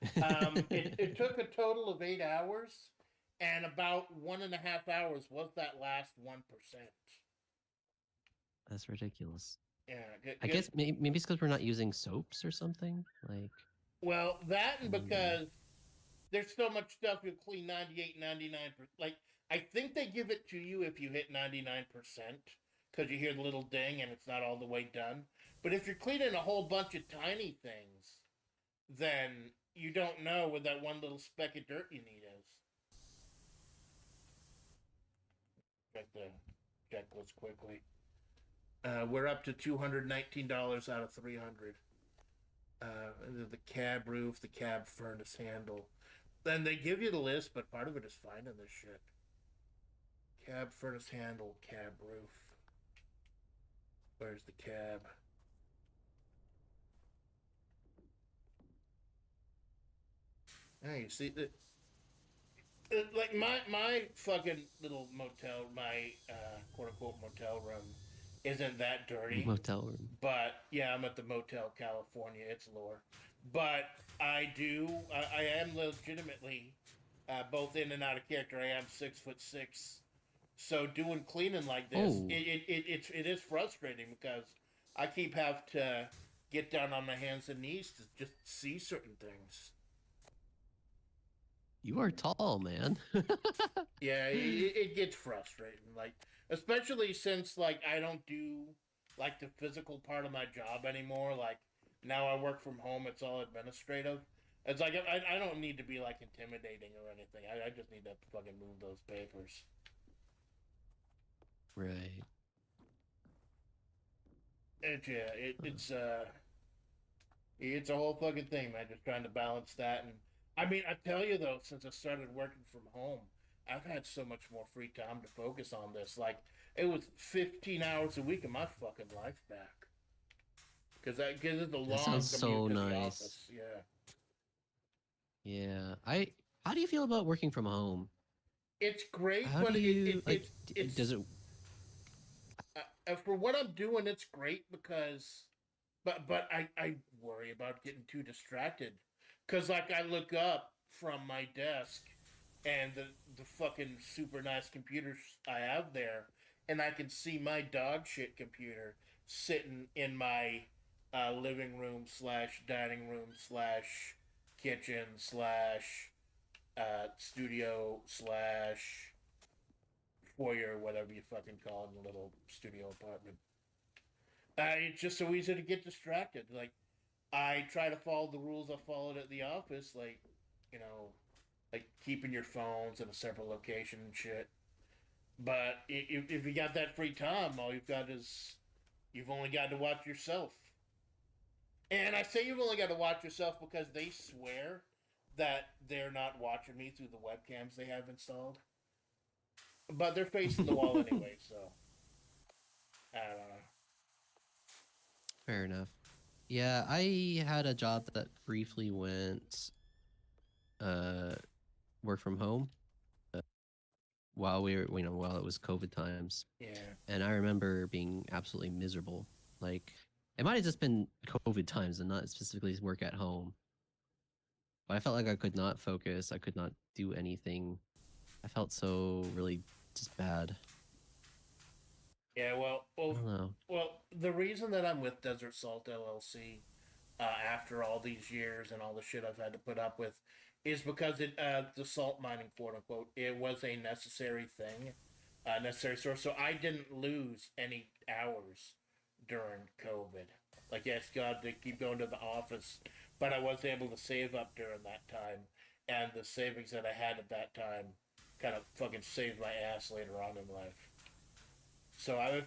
It took a total of 8 hours, and about 1.5 hours was that last 1%. That's ridiculous. Yeah, I guess maybe it's because we're not using soaps or something. Like, well, that I and wonder. because there's so much stuff you clean 98, 99%. Like, I think they give it to you if you hit 99%, because you hear the little ding and it's not all the way done. But if you're cleaning a whole bunch of tiny things, then you don't know where that one little speck of dirt you need is. Check the checklist quickly. We're up to $219 out of 300. The cab roof, the cab furnace handle. Then they give you the list, but part of it is finding this shit. Cab furnace handle, cab roof. Where's the cab? Yeah, you see that? Like my fucking little motel, my quote unquote motel room, isn't that dirty. Motel room. But yeah, I'm at the Motel California. It's lore. But I am legitimately both in and out of character. I am 6'6". So doing cleaning like this, Oh, it is frustrating because I keep have to get down on my hands and knees to just see certain things. you are tall, man. Yeah, it gets frustrating. Like, especially since like I don't do like the physical part of my job anymore. Like now I work from home. It's all administrative. It's like I don't need to be like intimidating or anything. I just need to fucking move those papers. Right. Yeah, it's a whole fucking thing, man. Just trying to balance that, and I mean, I tell you though, since I started working from home, I've had so much more free time to focus on this. Like, it was 15 hours a week of my fucking life back because it's a That long sounds commute so to the nice. office. Yeah, Yeah. How do you feel about working from home? it's great, How do but you like does it's it for what I'm doing, it's great because, but I worry about getting too distracted, cause like I look up from my desk, and the fucking super nice computers I have there, and I can see my dog shit computer sitting in my living room slash dining room slash kitchen slash studio slash foyer, whatever you fucking call it, in a little studio apartment. It's just so easy to get distracted. Like, I try to follow the rules I followed at the office, like, you know, like keeping your phones in a separate location and shit. But if you got that free time, all you've got is you've only got to watch yourself. And I say you've only got to watch yourself because they swear that they're not watching me through the webcams they have installed. But they're facing the wall anyway, so I don't know. Fair enough. Yeah, I had a job that briefly went uh work from home while we were, while it was COVID times. Yeah. And I remember being absolutely miserable. Like, it might have just been COVID times and not specifically work at home. But I felt like I could not focus. I could not do anything. I felt so really just bad. Yeah, I don't know. the reason that I'm with Desert Salt LLC after all these years and all the shit I've had to put up with is because the salt mining, quote unquote, it was a necessary thing, necessary source. So I didn't lose any hours during COVID. Like, yes, God, they keep going to the office, but I was able to save up during that time, and the savings that I had at that time kind of fucking saved my ass later on in life. So I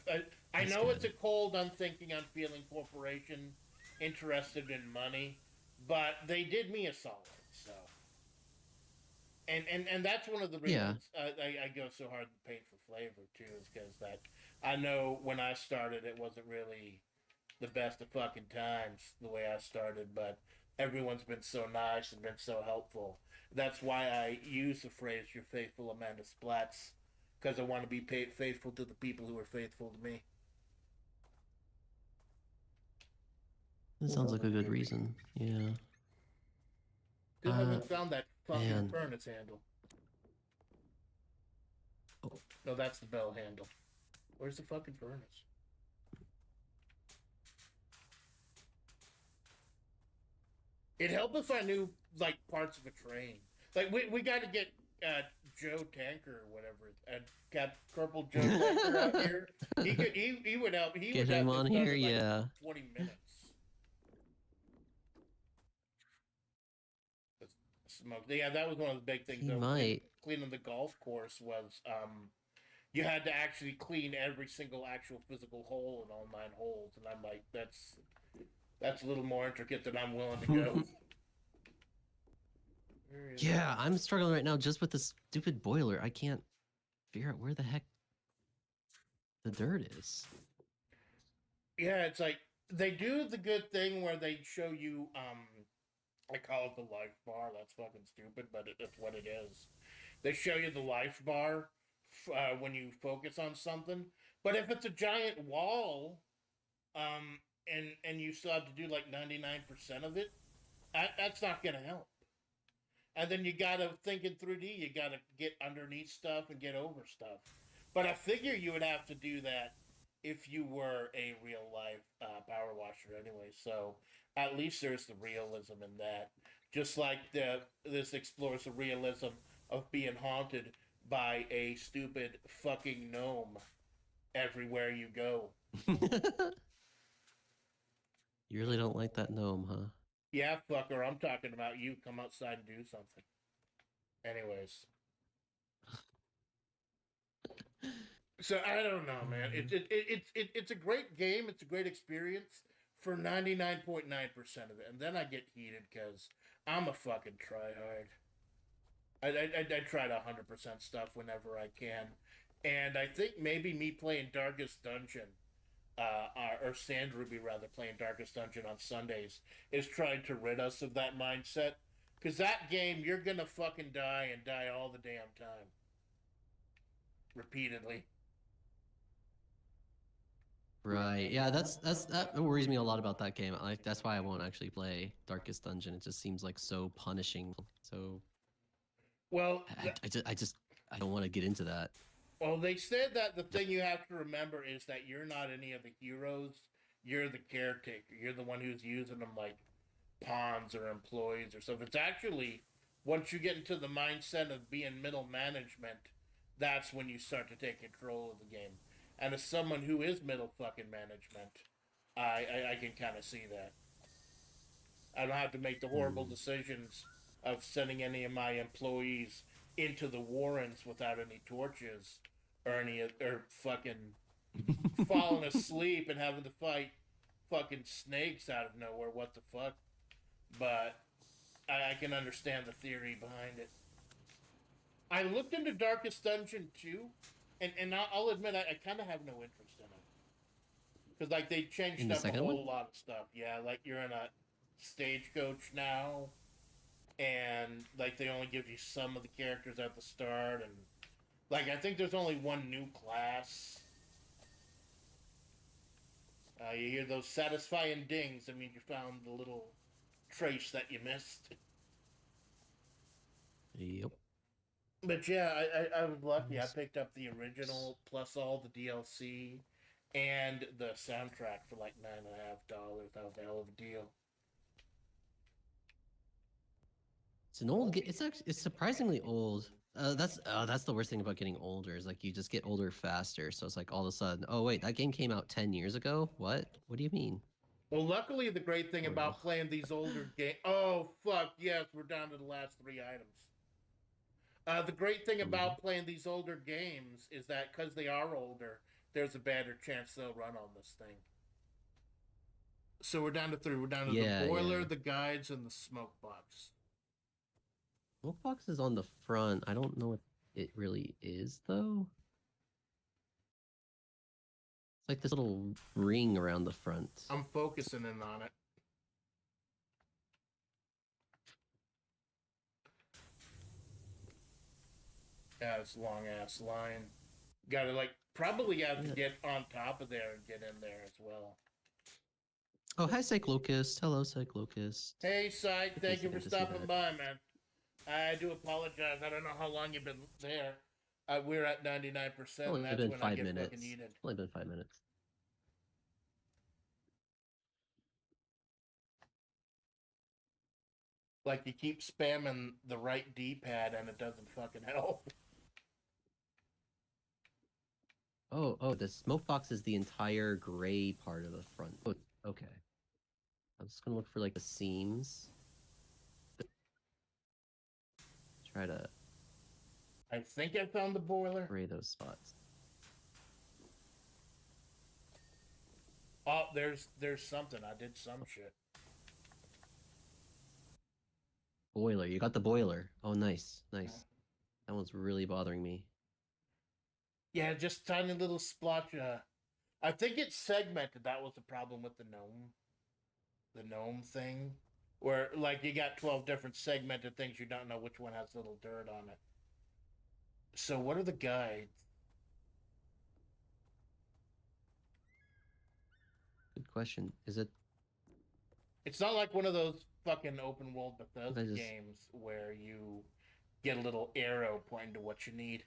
That's know it's a good. cold, unthinking, unfeeling corporation interested in money, but they did me a solid. So, and that's one of the Yeah. reasons I go so hard to paint for flavor too, is because that I know when I started, it wasn't really the best of fucking times the way I started, but everyone's been so nice and been so helpful. That's why I use the phrase "You're faithful, Amanda Splatts," because I want to be faithful to the people who are faithful to me. That sounds like a good reason. Yeah. Still haven't found that fucking Man. furnace handle. Oh, No, that's the bell handle. Where's the fucking furnace? It'd help if I knew like parts of a train. Like we got to get Joe Tanker or whatever. Got Corporal Joe Tanker out here. He would help. He get would him have this on done here. in like Yeah. 20 minutes. Smoke. Yeah, that was one of the big things He though. might. Cleaning the golf course was you had to actually clean every single actual physical hole in all 9 holes, and I'm like, that's a little more intricate than I'm willing to go. Yeah, I'm struggling right now just with this stupid boiler. I can't figure out where the heck the dirt is. Yeah, it's like they do the good thing where they show you I call it the life bar. That's fucking stupid, but it's what it is. They show you the life bar when you focus on something. But if it's a giant wall, and you still have to do like 99% of it, that's not gonna help. And then you gotta think in 3D. You gotta get underneath stuff and get over stuff. But I figure you would have to do that if you were a real life power washer anyway. So at least there's the realism in that. Just like this explores the realism of being haunted by a stupid fucking gnome everywhere you go. You really don't like that gnome, huh? Yeah, fucker, I'm talking about you. Come outside and do something. Anyways. So I don't know, man. It's a great game. It's a great experience for 99.9% of it, and then I get heated because I'm a fucking tryhard. I try to 100% stuff whenever I can, and I think maybe me playing Darkest Dungeon, or Sand Ruby rather, playing Darkest Dungeon on Sundays is trying to rid us of that mindset. Because that game, you're gonna fucking die and die all the damn time, repeatedly. Right. Yeah, that worries me a lot about that game. Like that's why I won't actually play Darkest Dungeon. It just seems like so punishing. So Well, I don't want to get into that. well, they said that the thing you have to remember is that you're not any of the heroes. You're the caretaker. You're the one who's using them like pawns or employees or stuff. It's actually once you get into the mindset of being middle management, that's when you start to take control of the game. And as someone who is middle fucking management, I can kind of see that. I don't have to make the horrible decisions of sending any of my employees into the warrens without any torches or any or fucking falling asleep and having to fight fucking snakes out of nowhere. What the fuck? But I can understand the theory behind it. I looked into Darkest Dungeon too, and I'll admit I kind of have no interest in it because like they In changed the up a second one? whole lot of stuff. Yeah, like you're in a stagecoach now, and like they only give you some of the characters at the start, and like I think there's only one new class. You hear those satisfying dings. I mean, you found the little trace that you missed. Yep. But yeah, I was lucky. I picked up the original plus all the DLC and the soundtrack for like $9.50. That was a hell of a deal. It's an old. It's actually it's surprisingly old. That's the worst thing about getting older is like you just get older faster. So it's like all of a sudden, oh wait, that game came out 10 years ago. What? What do you mean? Well, luckily, the great thing Horrible. about playing these older games. Oh, fuck, yes, we're down to the last 3 items. The great thing about playing these older games is that because they are older, there's a better chance they'll run on this thing. So we're down to 3. We're down to the boiler, the guides, and the smoke box. Smoke box is on the front. I don't know what it really is, though. It's like this little ring around the front. I'm focusing in on it. Yeah, it's long ass line. Gotta probably have to get on top of there and get in there as well. Oh, hi, Cyclocust. Hello, Cyclocust. Hey, Psych. Thank you for stopping by, man. I do apologize. I don't know how long you've been there. We're at 99%. Only That's been when 5 I get minutes. fucking needed. Only been 5 minutes. Like you keep spamming the right D-pad and it doesn't fucking help. Oh, the smoke box is the entire gray part of the front. Oh, okay. I'm just gonna look for like the seams. Try to. I think I found the boiler. Gray those spots. Oh, there's something. I did some shit. Boiler. You got the boiler. Oh, nice. Nice. That one's really bothering me. Yeah, just tiny little splotch. I think it's segmented. That was the problem with the gnome. The gnome thing. Where, like, you got 12 different segmented things. You don't know which one has little dirt on it. So what are the guides? Good question. Is it? It's not like one of those fucking open world Bethesda games where you get a little arrow pointing to what you need.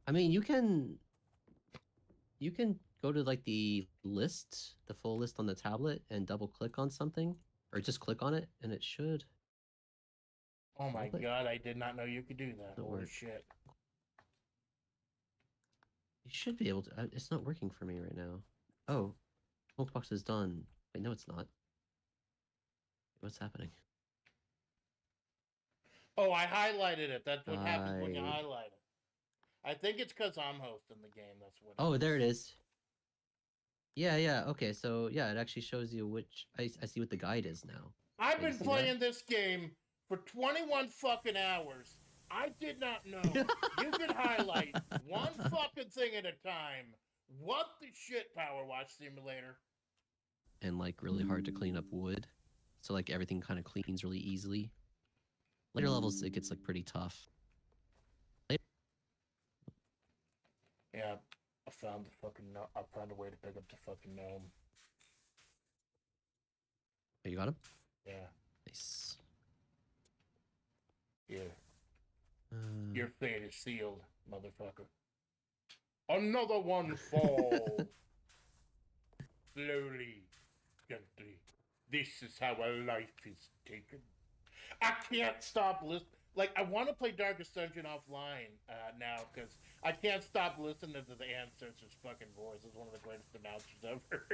I mean, you can go to like the list, the full list on the tablet, and double click on something, or just click on it, and it should. Oh my god! I did not know you could do that. Holy shit! You should be able to. It's not working for me right now. Oh, Smokebox is done. Wait, no, it's not. What's happening? Oh, I highlighted it. That's what happens when you highlight it. I think it's because I'm hosting the game. That's what. Oh, there it is. Yeah. Okay, so yeah, it actually shows you which. I see what the guide is now. I've been playing this game for 21 fucking hours. I did not know you could highlight one fucking thing at a time. What the shit, Powerwash Simulator? And like really hard to clean up wood, so like everything kind of cleans really easily. Later levels, it gets like pretty tough. Yeah, I found the fucking. I found a way to pick up the fucking gnome. Oh, you got him? Yeah. Nice. Yeah. Your fate is sealed, motherfucker. Another one falls. Slowly, gently. This is how a life is taken. I can't stop listening. Like, I want to play Darkest Dungeon offline now, because I can't stop listening to the Ancestor's fucking voice. It's one of the greatest announcers ever.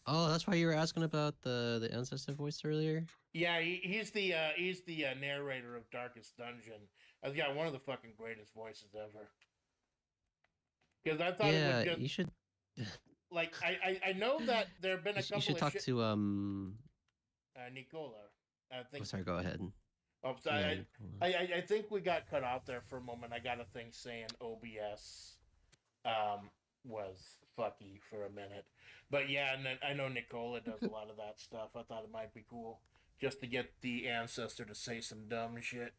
Oh, that's why you were asking about the Ancestor voice earlier? Yeah, he's the narrator of Darkest Dungeon. He's got one of the fucking greatest voices ever. Because I thought it would just... you should... Like, I know that there have been a couple of... You should talk to, Nicola. I think... Oh, sorry, go ahead. Oh, sorry. I think we got cut off there for a moment. I got a thing saying OBS was fucky for a minute. But yeah, and I know Nicola does a lot of that stuff. I thought it might be cool just to get the Ancestor to say some dumb shit.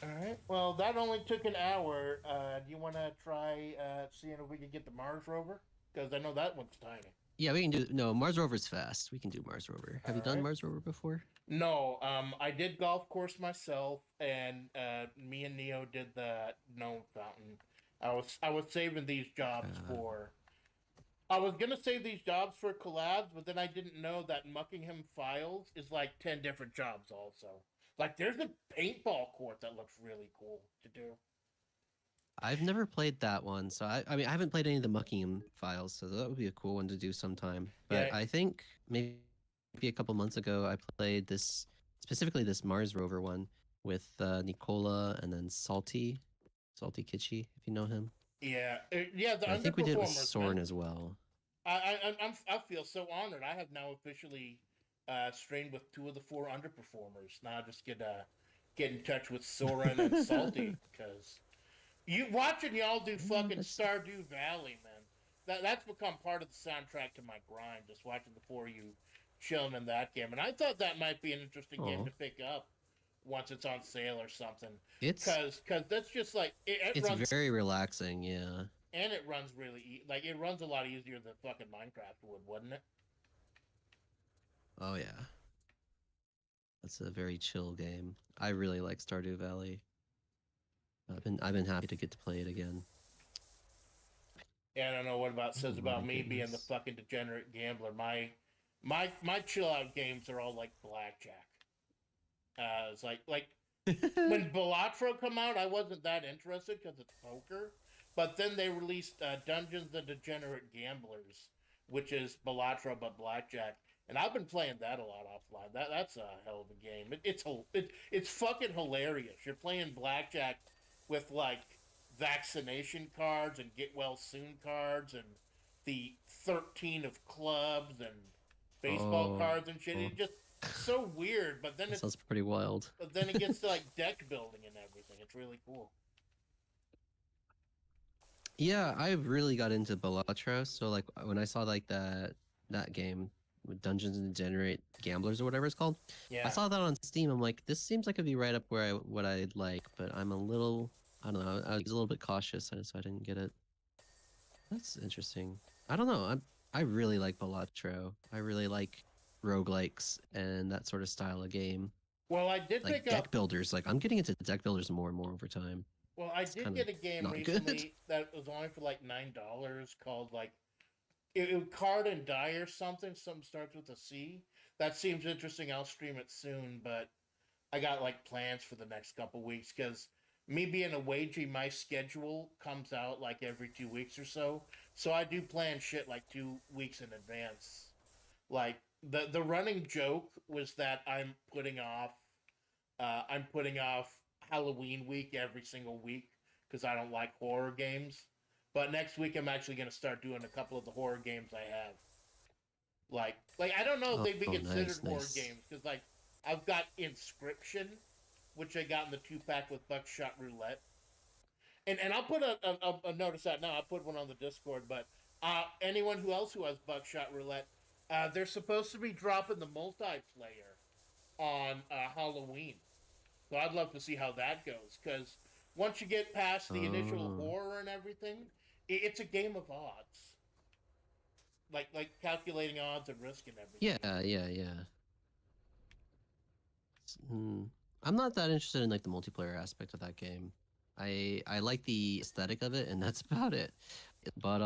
Alright, well, that only took an hour. Do you want to try seeing if we can get the Mars rover? Because I know that one's tiny. Yeah, we can do... No, Mars rover's fast. We can do Mars rover. Have you done Mars rover before? No, I did golf course myself, and me and Neo did the gnome fountain. I was saving these jobs for I was gonna save these jobs for collabs, but then I didn't know that Muckingham Files is like 10 different jobs also. Like there's a paintball court that looks really cool to do. I've never played that one, so I mean I haven't played any of the Muckingham Files, so that would be a cool one to do sometime. Yeah, But I think maybe a couple months ago I played this specifically this Mars rover one with Nicola and then Salty Kitschy, if you know him. yeah, the And I think we did it with underperformers, Soren man. as well. I feel so honored. I have now officially strained with 2 of the 4 underperformers. Now I just get in touch with Soren and Salty because you watching y'all do Yeah, fucking that's Stardew Valley, man. That's become part of the soundtrack to my grind. Just watching the 4 of you chilling in that game, and I thought that might be an interesting game oh, to pick up once it's on sale or something. it's Cause that's just like it it's runs very relaxing. Yeah. and it runs like it runs a lot easier than fucking Minecraft would, wouldn't it? Oh yeah, that's a very chill game. I really like Stardew Valley. I've been happy to get to play it again. Yeah, I don't know what about Oh says my about me being the goodness. fucking degenerate gambler. My chill out games are all like blackjack. It's like when Balatro come out, I wasn't that interested because it's poker. But then they released Dungeons and Degenerate Gamblers, which is Balatro but blackjack, and I've been playing that a lot offline. That's a hell of a game. It's fucking hilarious. You're playing blackjack with like vaccination cards and get well soon cards and the 13 of clubs and baseball Oh, cards and shit. It's just so weird. that sounds pretty wild. But then it gets to like deck building and everything. It's really cool. Yeah, I really got into Balatro. So like when I saw like that game with Dungeons and Degenerate Gamblers or whatever it's called, I Yeah. saw that on Steam. I'm like, this seems like it'd be right up where what I'd like, but I'm a little I don't know. I was a little bit cautious, so I didn't get it. That's interesting. I don't know. I really like Balatro. I really like roguelikes and that sort of style of game. Well, I did Like pick deck up. builders. Like I'm getting into deck builders more and more over time. Well, I It's did kind of get a game not good. recently that was only for like $9 called like it Card and Die or something. Something starts with a C. That seems interesting. I'll stream it soon, but I got like plans for the next couple weeks because me being a wagey, my schedule comes out like every 2 weeks or so. So I do plan shit like 2 weeks in advance. Like the running joke was that I'm putting off Halloween week every single week because I don't like horror games. But next week I'm actually gonna start doing a couple of the horror games I have. Like I don't know if Oh, they'd be oh, considered nice, horror nice. games because like I've got Inscription, which I got in the 2 pack with Buckshot Roulette, and I'll put a notice out now. I'll put one on the Discord, but anyone who else who has Buckshot Roulette, they're supposed to be dropping the multiplayer on Halloween. So I'd love to see how that goes because once you get past the initial Oh, horror and everything, it's a game of odds, like calculating odds and risk and yeah, everything. yeah, yeah. Hmm. I'm not that interested in like the multiplayer aspect of that game. I like the aesthetic of it, and that's about it. But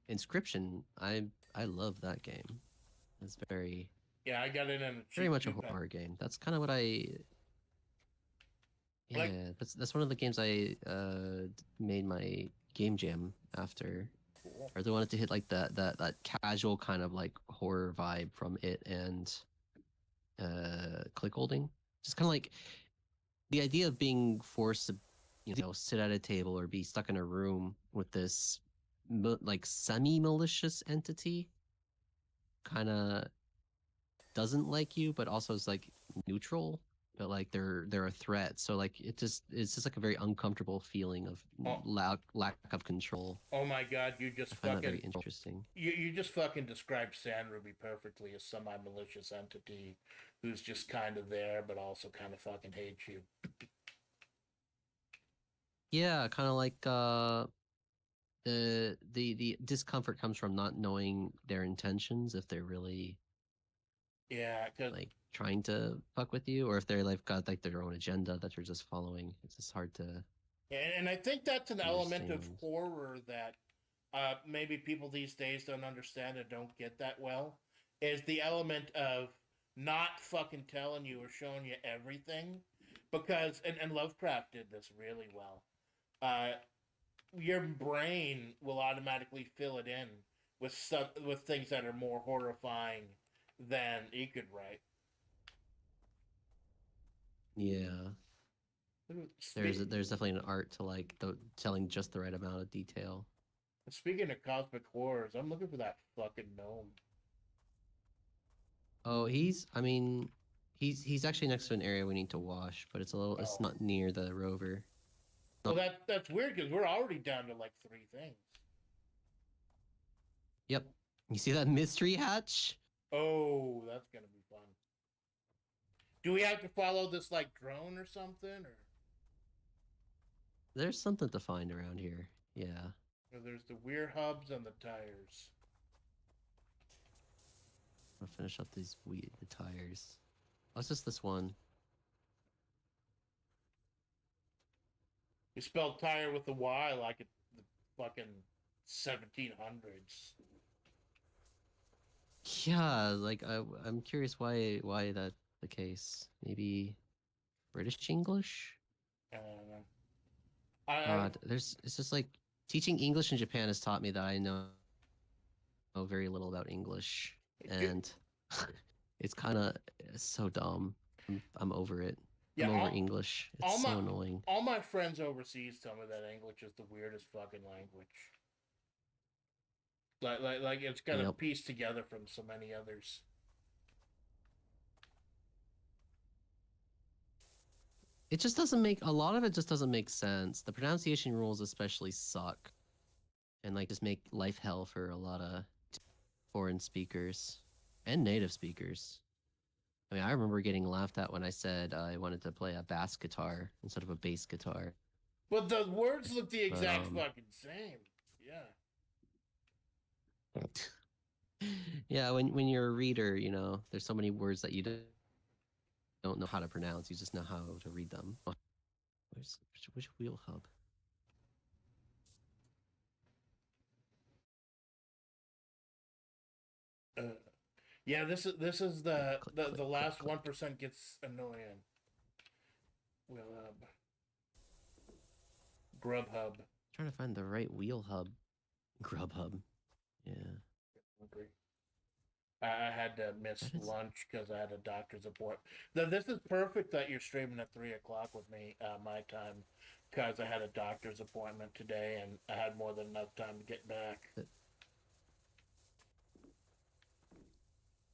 Inscription, I love that game. It's Yeah, I got it in a very cheap much a 2 pack. horror game. That's kind of what I Like, yeah. That's one of the games I made my game jam after. cool. I really wanted to hit like that casual kind of like horror vibe from it and click holding. Just kind of like the idea of being forced to sit at a table or be stuck in a room with this like semi-malicious entity kind of doesn't like you but also is like neutral, but like they're a threat, so like it's just like a very uncomfortable feeling of Oh, lack of control. oh my God, I find that very interesting. you just fucking described Sand Ruby perfectly as semi malicious entity who's just kind of there, but also kind of fucking hates you. Yeah, kind of like the discomfort comes from not knowing their intentions, if they're really Yeah, because like trying to fuck with you or if they're like got like their own agenda that you're just following. It's just hard to and I think that's an element of understand. horror that maybe people these days don't understand and don't get that well, is the element of not fucking telling you or showing you everything, because and Lovecraft did this really well. Uh, your brain will automatically fill it in with things that are more horrifying than he could write. Yeah. There's definitely an art to like telling just the right amount of detail. Speaking of cosmic horrors, I'm looking for that fucking gnome. Oh, I mean, he's actually next to an area we need to wash, but it's not near the rover. Well, that's weird because we're already down to like 3 things. Yep. You see that mystery hatch? Oh, that's gonna be fun. Do we have to follow this like drone or something, or? There's something to find around here. Yeah. There's the weir hubs and the tires. I'll finish up the tires. What's just this one? You spelled tire with a Y like it the fucking 1700s. Yeah, like I'm curious why that's the case. Maybe British English? I don't know. God, it's just like teaching English in Japan has taught me that I know very little about English, and it's kind of so dumb. I'm over it. Yeah, I'm over English. It's so annoying. All my friends overseas tell me that English is the weirdest fucking language. Like it's kind of pieced together from so many others. It just doesn't make a lot of it just doesn't make sense. The pronunciation rules especially suck, and like just make life hell for a lot of foreign speakers and native speakers. I mean, I remember getting laughed at when I said I wanted to play a bass guitar instead of a bass guitar. But the words look the exact fucking same. Yeah. Yeah, when you're a reader, you know, there's so many words that you don't know how to pronounce. You just know how to read them. Which wheel hub? Yeah, this is the last 1% gets annoying. Wheel hub. Grub hub. Trying to find the right wheel hub. Grub hub. Yeah. Hungry. I had to miss lunch because I had a doctor's appointment. This is perfect that you're streaming at 3 o'clock with me, my time, because I had a doctor's appointment today and I had more than enough time to get back.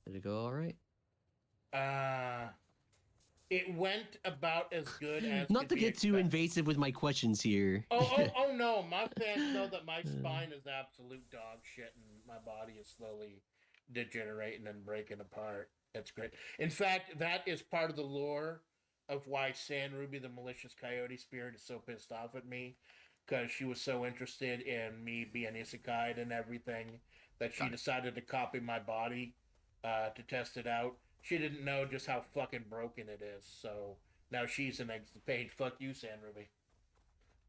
Did it go all right? It went about as good as. Not to get too invasive with my questions here. Oh no! My fans know that my spine is absolute dog shit, and my body is slowly degenerating and breaking apart. It's great. In fact, that is part of the lore of why Sand Ruby, the malicious coyote spirit, is so pissed off at me, because she was so interested in me being isekai and everything that she decided to copy my body to test it out. She didn't know just how fucking broken it is, so now she's an paid fuck you, Sand Ruby.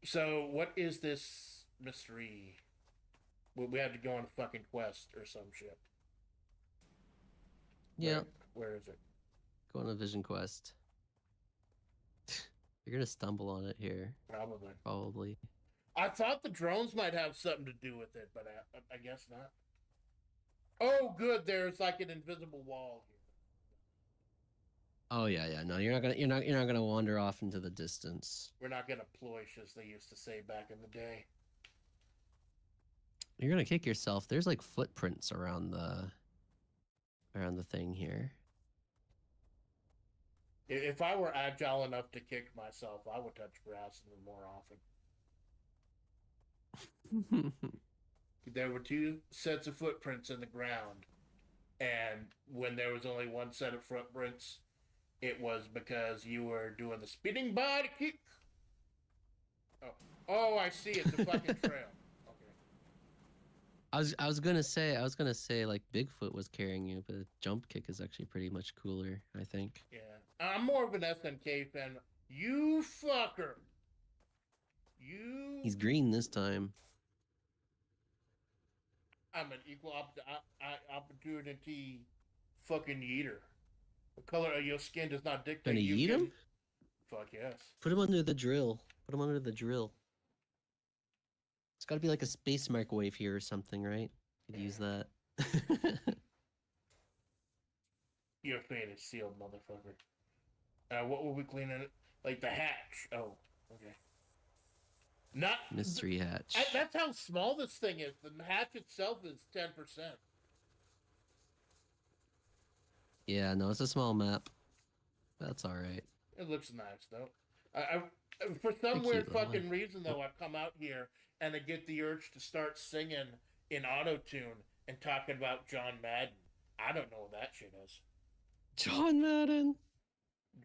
So, what is this mystery? We have to go on a fucking quest or some shit. Yeah. Where is it? Go on a vision quest. You're gonna stumble on it here. Probably. I thought the drones might have something to do with it, but I guess not. Oh, good. There's like an invisible wall here. Oh yeah. No, you're not gonna wander off into the distance. We're not gonna ploish, as they used to say back in the day. You're gonna kick yourself. There's like footprints around the thing here. If I were agile enough to kick myself, I would touch grass even more often. There were 2 sets of footprints in the ground, and when there was only 1 set of footprints, it was because you were doing the spinning body kick. Oh, I see. It's a fucking trail. I was gonna say like Bigfoot was carrying you, but jump kick is actually pretty much cooler, I think. Yeah, I'm more of an SNK fan. You fucker. You. He's green this time. I'm an opportunity fucking eater. The color of your skin does not dictate Gonna you eat can. him? Fuck yes. Put him under the drill. Put him under the drill. It's got to be like a space microwave here or something, right? Could use that. Your fate is sealed, motherfucker. What were we cleaning? Like the hatch. Oh, okay. Not. Mystery hatch. That's how small this thing is. The hatch itself is 10%. Yeah, no, it's a small map. That's all right. It looks nice though. I for some Pretty weird cute though. fucking reason though, I come out here and I get the urge to start singing in auto tune and talking about John Madden. I don't know what that shit is. John Madden.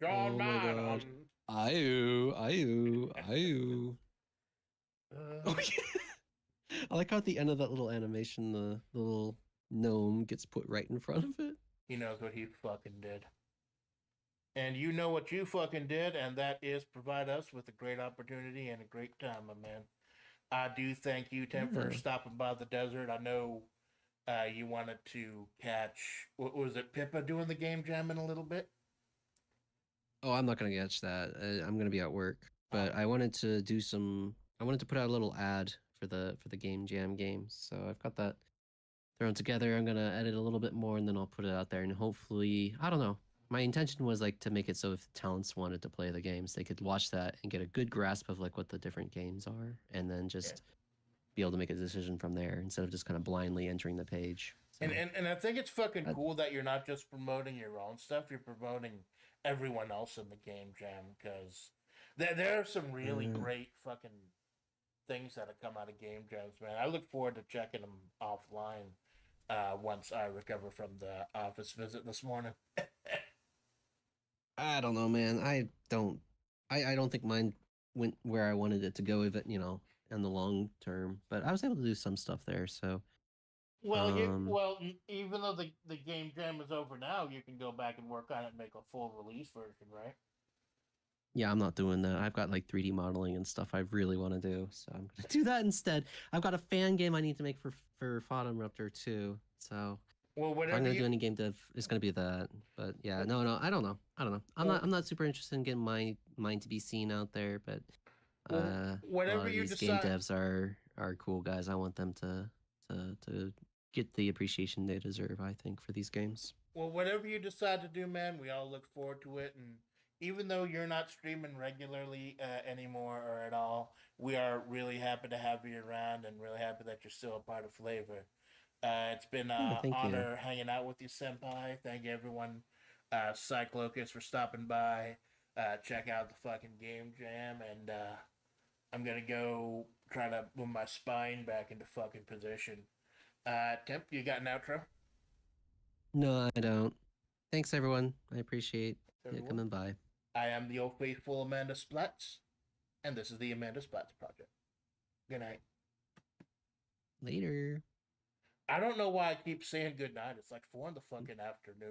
John Oh my god. Madden. Ayu, ayu, ayu. Oh, yeah. I like how at the end of that little animation, the little gnome gets put right in front of it. He knows what he fucking did. And you know what you fucking did, and that is provide us with a great opportunity and a great time, my man. I do thank you, Tim, for stopping by the desert. I know you wanted to catch, what was it, Pippa doing the game jam in a little bit? Oh, I'm not gonna catch that. I'm gonna be at work. But I wanted to do some. I wanted to put out a little ad for the game jam games. So I've got that thrown together. I'm gonna edit a little bit more, and then I'll put it out there. And hopefully, I don't know. My intention was like to make it so if talents wanted to play the games, they could watch that and get a good grasp of like what the different games are, and then just be able to make a decision from there instead of just kind of blindly entering the page. So, and I think it's fucking cool that you're not just promoting your own stuff; you're promoting everyone else in the game jam, because there are some really great fucking things that have come out of game jams, man. I look forward to checking them offline once I recover from the office visit this morning. I don't know, man. I don't think mine went where I wanted it to go, even in the long term. But I was able to do some stuff there. So Well, even though the game jam is over now, you can go back and work on it and make a full release version, right? yeah, I'm not doing that. I've got like 3D modeling and stuff I really want to do, so I'm gonna do that instead. I've got a fan game I need to make for Fodom Raptor too. So well, if I'm gonna do any game dev, it's gonna be that. But yeah, no, I don't know. I'm not super interested in getting mine to be seen out there. But a lot of these game devs are cool guys. I want them to get the appreciation they deserve, I think, for these games. Well, whatever you decide to do, man, we all look forward to it. And even though you're not streaming regularly anymore or at all, we are really happy to have you around and really happy that you're still a part of FlaVR. It's been an honor hanging out with you, Senpai. Thank you, everyone. Cyclocus for stopping by. Check out the fucking game jam. And I'm going to go try to move my spine back into fucking position. Temp, you got an outro? No, I don't. Thanks, everyone. I appreciate you coming by. I am the old faithful Amanda Splatts, and this is the Amanda Splatts Project. Good night. Later. I don't know why I keep saying good night. It's like 4 in the fucking afternoon.